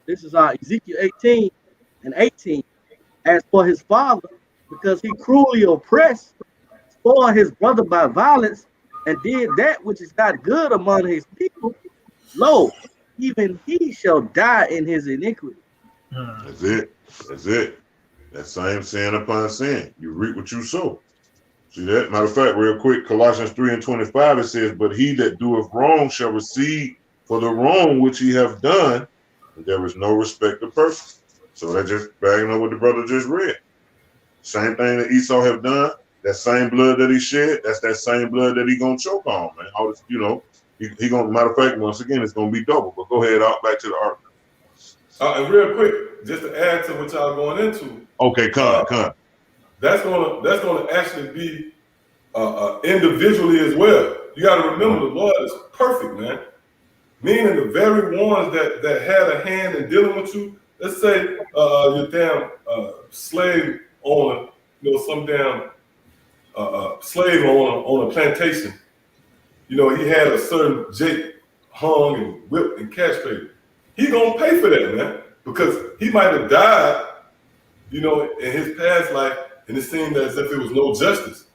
This is Ezekiel 18:18. As for his father, because he cruelly oppressed, spoiled his brother by violence, and did that which is not good among his people, lo, even he shall die in his iniquity. That's it. That's it. That same sin upon sin. You reap what you sow. See that? Matter of fact, real quick, Colossians 3:25, it says, but he that doeth wrong shall receive for the wrong which he have done, and there is no respect of person. So that just bagging up what the brother just read. Same thing that Esau have done. That same blood that he shed, that's that same blood that he gonna choke on, man. All this, he gonna, matter of fact, once again, it's gonna be double. But go ahead, out back to the ark. And real quick, just to add to what y'all going into. Okay, come. That's gonna actually be individually as well. You got to remember, the Lord is perfect, man. Meaning the very ones that had a hand in dealing with you. Let's say your damn slave owner, some damn slave on a plantation. He had a certain Jake hung and whipped and castrated. He gonna pay for that, man, because he might have died, in his past life, and it seemed as if there was no justice.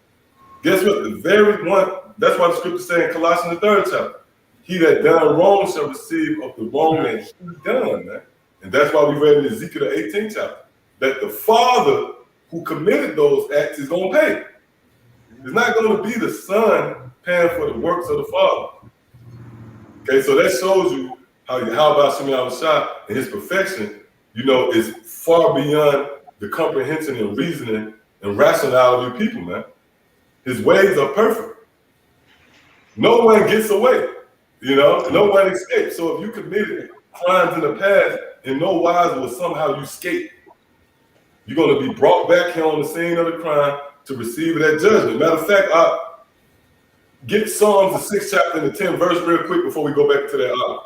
Guess what? The very one. That's why the scripture says in Colossians the 3rd chapter, he that done wrong shall receive of the wrong that he done, man. And that's why we read in Ezekiel the 18th chapter that the father who committed those acts is gonna pay. It's not gonna be the son paying for the works of the father. Okay, so that shows you how about Shemi Awashai and his perfection, is far beyond the comprehension and reasoning and rationality of people, man. His ways are perfect. No one gets away, no one escapes. So if you committed crimes in the past, in no wise will somehow you escape. You're going to be brought back here on the scene of the crime to receive that judgment. Matter of fact, get Psalms the 6th chapter and the 10th verse real quick before we go back to that.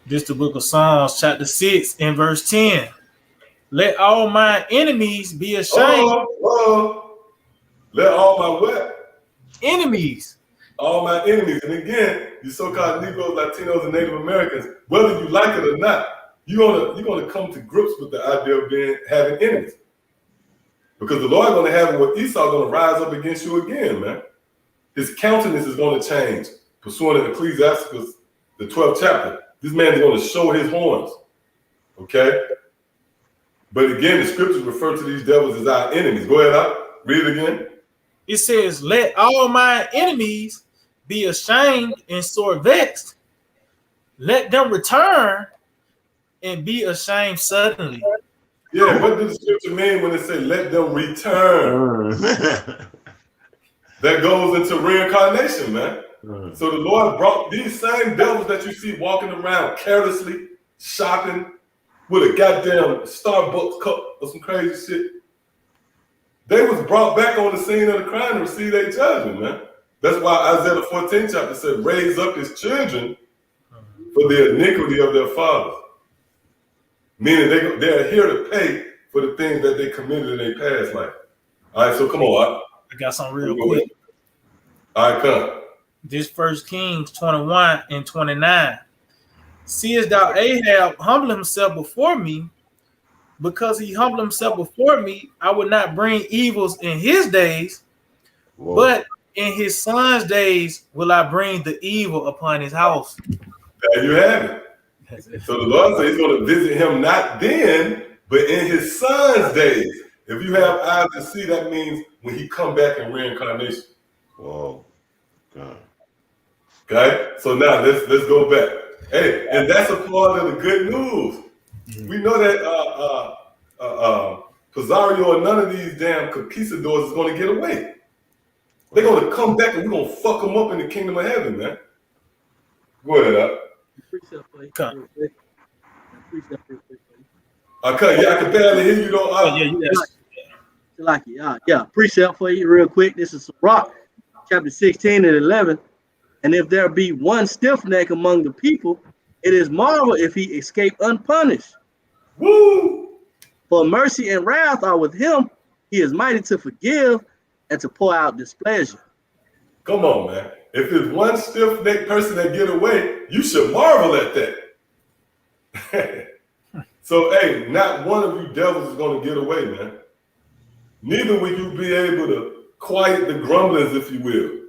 This the book of Psalms, chapter 6 and verse 10. Let all my enemies be ashamed. Let all my what? Enemies. All my enemies. And again, you so-called Negroes, Latinos, and Native Americans, whether you like it or not, you're gonna come to grips with the idea of having enemies. Because the Lord gonna have it with Esau gonna rise up against you again, man. His countenance is gonna change. Pursuant to Ecclesiastes, the 12th chapter. This man is gonna show his horns. Okay? But again, the scriptures refer to these devils as our enemies. Go ahead, read it again. It says, let all my enemies be ashamed and sore vexed. Let them return and be ashamed suddenly. Yeah, what does the scripture mean when it says let them return? That goes into reincarnation, man. So the Lord brought these same devils that you see walking around carelessly, shopping with a goddamn Starbucks cup or some crazy shit. They was brought back on the scene of the crime to receive their judgment, man. That's why Isaiah the 14th chapter said, raise up his children for the iniquity of their fathers. Meaning they're here to pay for the things that they committed in their past life. All right, so come on. I got something real quick. All right, come. This 1 Kings 21 and 29. Seest thou Ahab humble himself before me? Because he humbled himself before me, I would not bring evils in his days, but in his son's days will I bring the evil upon his house. There you have it. So the Lord says he's going to visit him not then, but in his son's days. If you have eyes to see, that means when he come back in reincarnation. Whoa. God. Okay? So now let's go back. Hey, and that's a part of the good news. We know that Pizarro or none of these damn conquistadors is going to get away. They're going to come back and we're going to fuck them up in the kingdom of heaven, man. Go ahead, Okay, yeah, I can barely hear you though. Yeah, precept for you real quick. This is Sirach, chapter 16 and 11. And if there be one stiff neck among the people, it is marvel if he escape unpunished. Woo! For mercy and wrath are with him. He is mighty to forgive and to pour out displeasure. Come on, man. If there's one stiff-necked person that get away, you should marvel at that. So, hey, not one of you devils is going to get away, man. Neither will you be able to quiet the grumblings, if you will.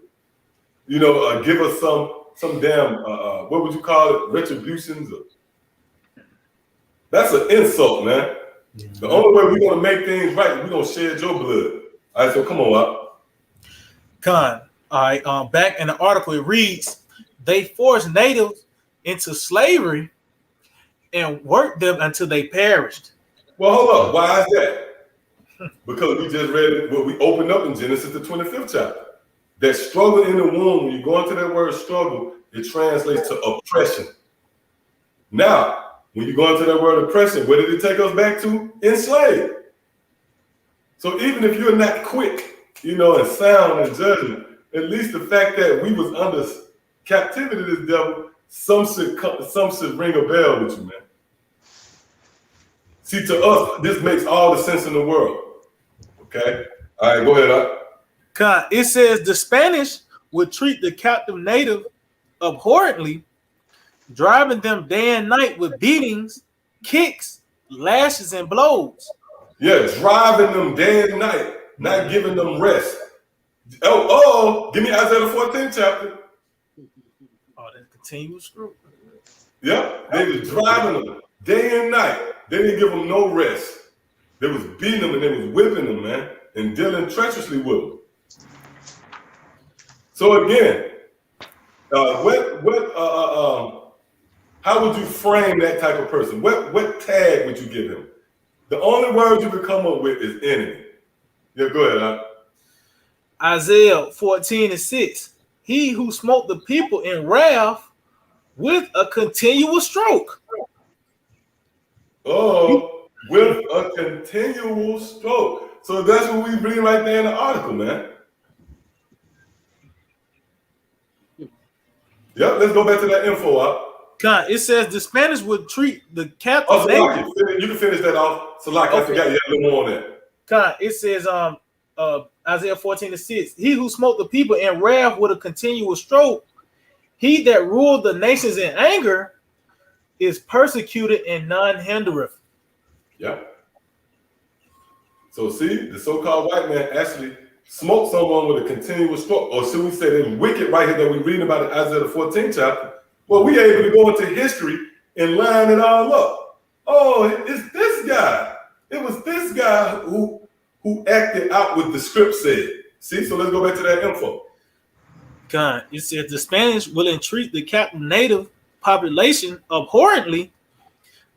Give us some damn, what would you call it, retributions? That's an insult, man. Yeah. The only way we're going to make things right is we're going to shed your blood. All right, so come on, up. Con, all right, back in the article, it reads, they forced natives into slavery and worked them until they perished. Well, hold up. Why is that? Because we just read it, what we opened up in Genesis, the 25th chapter. That struggle in the womb, when you go into that word struggle, it translates to oppression. Now, when you go into that word oppression, where did it take us back to? Enslaved. So even if you're not quick, and sound in judgment, at least the fact that we was under captivity to this devil, some should ring a bell with you, man. See, to us, this makes all the sense in the world. Okay? All right, go ahead. It says the Spanish would treat the captive native abhorrently, driving them day and night with beatings, kicks, lashes, and blows. Yeah, driving them day and night, not giving them rest. Give me Isaiah the 14th chapter. Oh, that continuous screw. Yeah, they was driving them day and night. They didn't give them no rest. They was beating them and they was whipping them, man, and dealing treacherously with them. So again, how would you frame that type of person? What tag would you give him? The only word you could come up with is enemy. Yeah, go ahead. Isaiah 14:6. He who smote the people in wrath with a continual stroke. Oh, with a continual stroke. So that's what we read right there in the article, man. Yep, let's go back to that info up. It says the Spanish would treat the captive. Oh, Salaki, you can finish that off. Salaki, okay. I forgot you had a little more on that. It says Isaiah 14:6. He who smote the people in wrath with a continual stroke, he that ruled the nations in anger, is persecuted and none hindereth. Yeah. So see, the so-called white man actually smoked someone with a continuous stroke, or should we say the wicked right here that we're reading about in Isaiah the 14th chapter. Well, we able to go into history and line it all up. Oh, it's this guy. It was this guy who acted out what the script said. See, so let's go back to that info. It says the Spanish will entreat the captive native population abhorrently,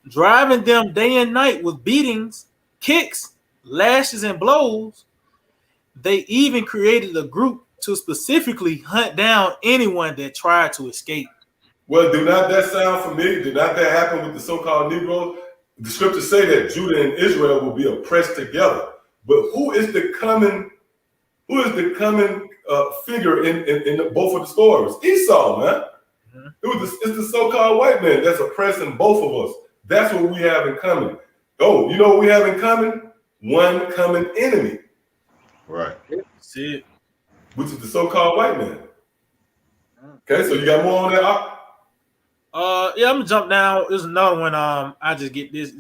driving them day and night with beatings, kicks, lashes, and blows. They even created a group to specifically hunt down anyone that tried to escape. Well, do not that sound familiar? Did not that happen with the so-called Negroes? The scriptures say that Judah and Israel will be oppressed together. But who is the coming figure in both of the stories? Esau, man. Mm-hmm. It's the so-called white man that's oppressing both of us. That's what we have in common. Oh, you know what we have in common? One common enemy. Right. See it. Which is the so-called white man. Okay, so you got more on that? Yeah, I'm gonna jump down. There's another one. I just get this.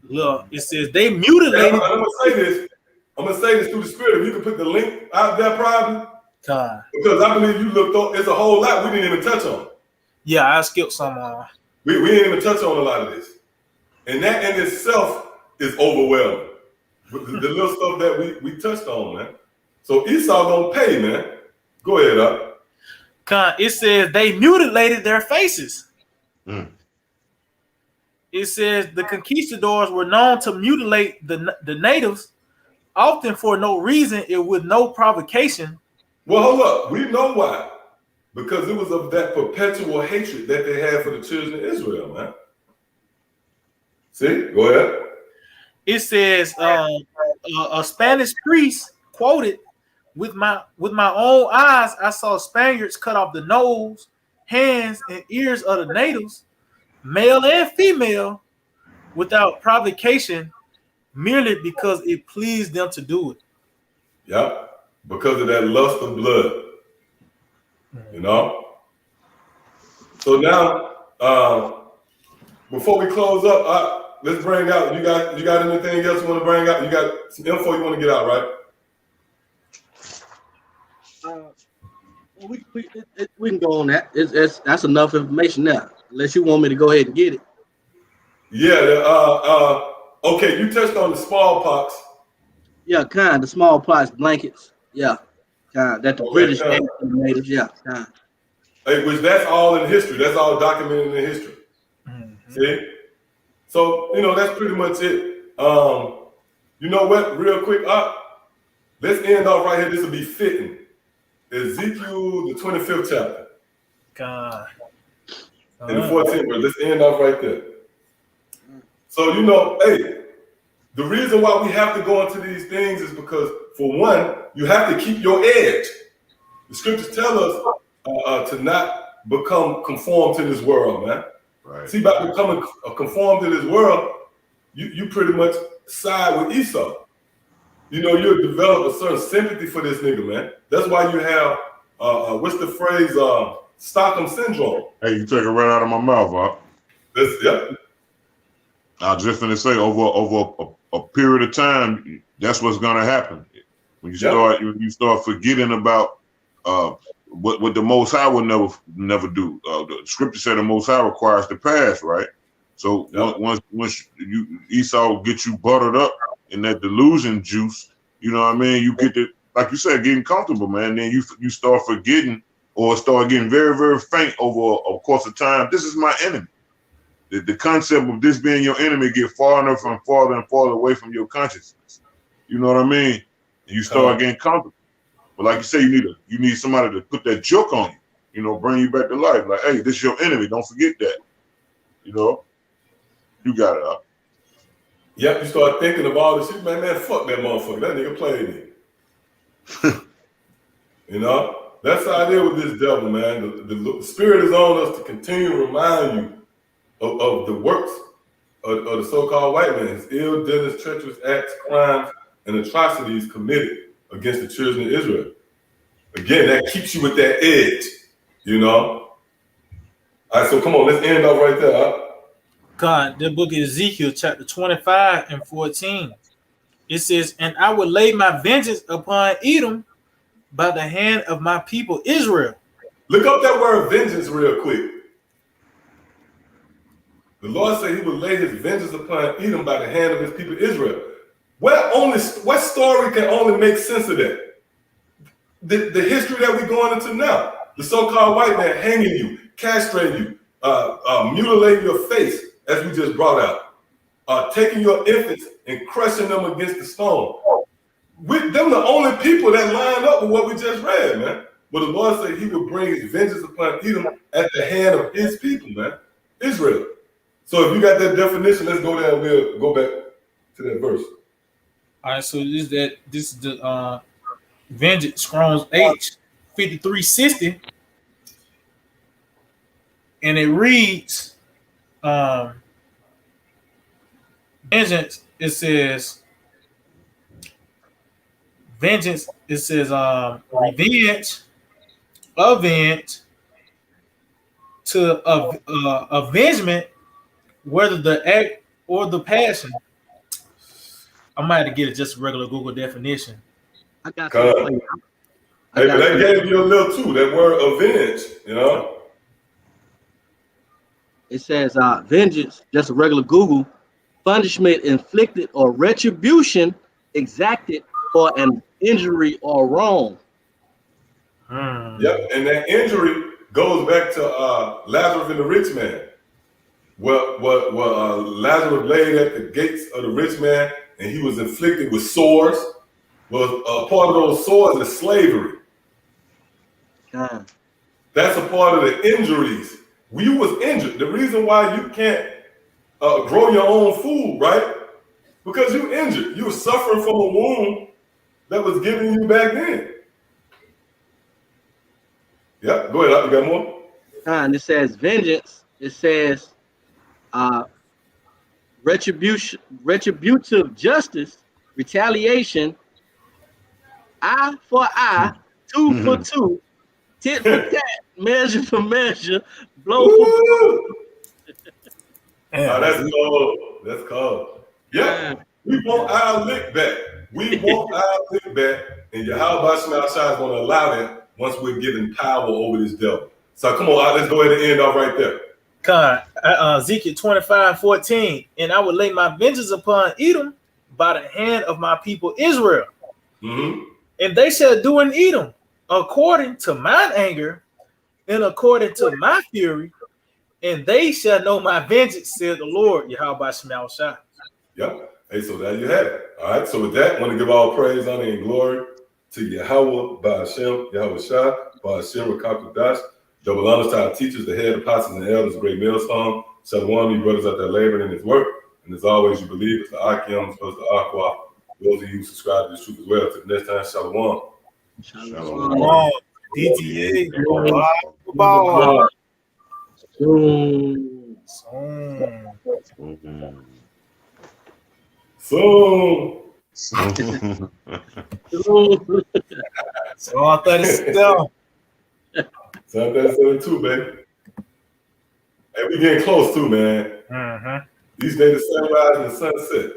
Look, it says they mutilated. I'm gonna say this through the spirit. If you can put the link out there, probably. Because I believe you looked up. It's a whole lot we didn't even touch on. Yeah, I skipped some. We didn't even touch on a lot of this, and that in itself is overwhelming. The little stuff that we touched on, man. So Esau gonna pay, man. Go ahead, up. It says they mutilated their faces. It says the conquistadors were known to mutilate the natives, often for no reason and with no provocation. Well, hold up. We know why. Because it was of that perpetual hatred that they had for the children of Israel, man. See? Go ahead. It says a Spanish priest quoted, with my own eyes, I saw Spaniards cut off the nose, hands, and ears of the natives, male and female, without provocation, merely because it pleased them to do it. Yeah, because of that lust of blood. You know? So now, before we close up, let's bring out, you got anything else you want to bring out? You got some info you want to get out, right? We can go on that. That's enough information now. Unless you want me to go ahead and get it. Yeah. Okay. You touched on the smallpox. Yeah, the smallpox blankets. Yeah, that the British and the natives. Yeah, Hey, which that's all in history. That's all documented in history. Mm-hmm. See. So, that's pretty much it. You know what? Real quick, let's end off right here. This will be fitting. Ezekiel, the 25th chapter. God. In the 14th verse. Let's end off right there. So, hey, the reason why we have to go into these things is because, for one, you have to keep your edge. The scriptures tell us to not become conformed to this world, man. Right. See, by becoming conformed to this world, you pretty much side with Esau. You'll develop a certain sympathy for this nigga, man. That's why you have, what's the phrase, Stockholm syndrome. Hey, you take it right out of my mouth, huh? Yep. I was just gonna say, over a period of time, that's what's gonna happen. When you start forgetting about what the Most High will never do. The scripture said the Most High requires the past, right? So once Esau gets you buttered up in that delusion juice, you know what I mean? You get the, like you said, getting comfortable, man. Then you start forgetting or start getting very, very faint over a course of time. This is my enemy. The concept of this being your enemy get farther and farther and farther away from your consciousness. You know what I mean? And you start getting comfortable. But like you say, you need somebody to put that joke on you. Bring you back to life. Like, hey, this is your enemy. Don't forget that. You got it, huh? Yep, you start thinking of all this shit, man, fuck that motherfucker. That nigga played me. That's how it is with this devil, man. The spirit is on us to continue to remind you of the works of the so-called white man, his ill dealings, treacherous acts, crimes, and atrocities committed against the children of Israel. Again, that keeps you with that edge, All right, so come on, let's end off right there. Huh? God, the book of Ezekiel, chapter 25 and 14. It says, and I will lay my vengeance upon Edom by the hand of my people Israel. Look up that word vengeance real quick. The Lord said he would lay his vengeance upon Edom by the hand of his people Israel. What story can only make sense of that? The history that we're going into now. The so-called white man hanging you, castrating you, mutilating your face, as we just brought out, taking your infants and crushing them against the stone. Them the only people that line up with what we just read, man. But the Lord said he would bring his vengeance upon Edom at the hand of his people, man, Israel. So if you got that definition, let's go there and we'll go back to that verse. All right, so this is the vengeance, Strong's H 5360, and it reads, vengeance. It says vengeance. It says revenge, avenge, to avengement, whether the act or the passion. I might have to get it just a regular Google definition. I got something. Hey, but that gave you a little too. That word avenge, It says vengeance, just a regular Google, punishment inflicted or retribution exacted for an injury or wrong. Yep, and that injury goes back to Lazarus and the rich man. Well, Lazarus laid at the gates of the rich man, and he was inflicted with sores. Well, part of those sores is slavery. That's a part of the injuries. You was injured. The reason why you can't grow your own food, right? Because you injured. You were suffering from a wound that was given you back then. Yep, go ahead. You got more? And it says vengeance. It says retributive justice, retaliation, eye for eye, tooth for tooth, tit for tat, measure for measure, blow for blow. That's cold. That's cold. Yeah, we want our lick back. We want our lick back, and Yahweh Shema Shai is going to allow that once we're given power over this devil. So come on, let's go ahead and end off right there. God, Ezekiel 25:14, and I will lay my vengeance upon Edom by the hand of my people Israel. And they shall do in Edom according to mine anger and according to my fury, and they shall know my vengeance, said the Lord, Yahweh Shema Shah. Yep. Hey, so there you have it. All right. So with that, I want to give all praise, honor, and glory to Yahweh, Ba'ashem, Yahweh Shah, Ba'ashem, Rakakudash. Double honors to our teachers, the head apostles and elders, great millstone. Shalom, you brothers out there laboring in his work. And as always, you believe it's the Akim as well as the Aqua. Those of you who subscribe to this truth as well. Till the next time, Shalom. Shalom. DTA. Shalom. So. Shalom 37. Psalm 37 too, baby. Hey, we getting close too, man. Mm-hmm. These days the sunrise and the sunset.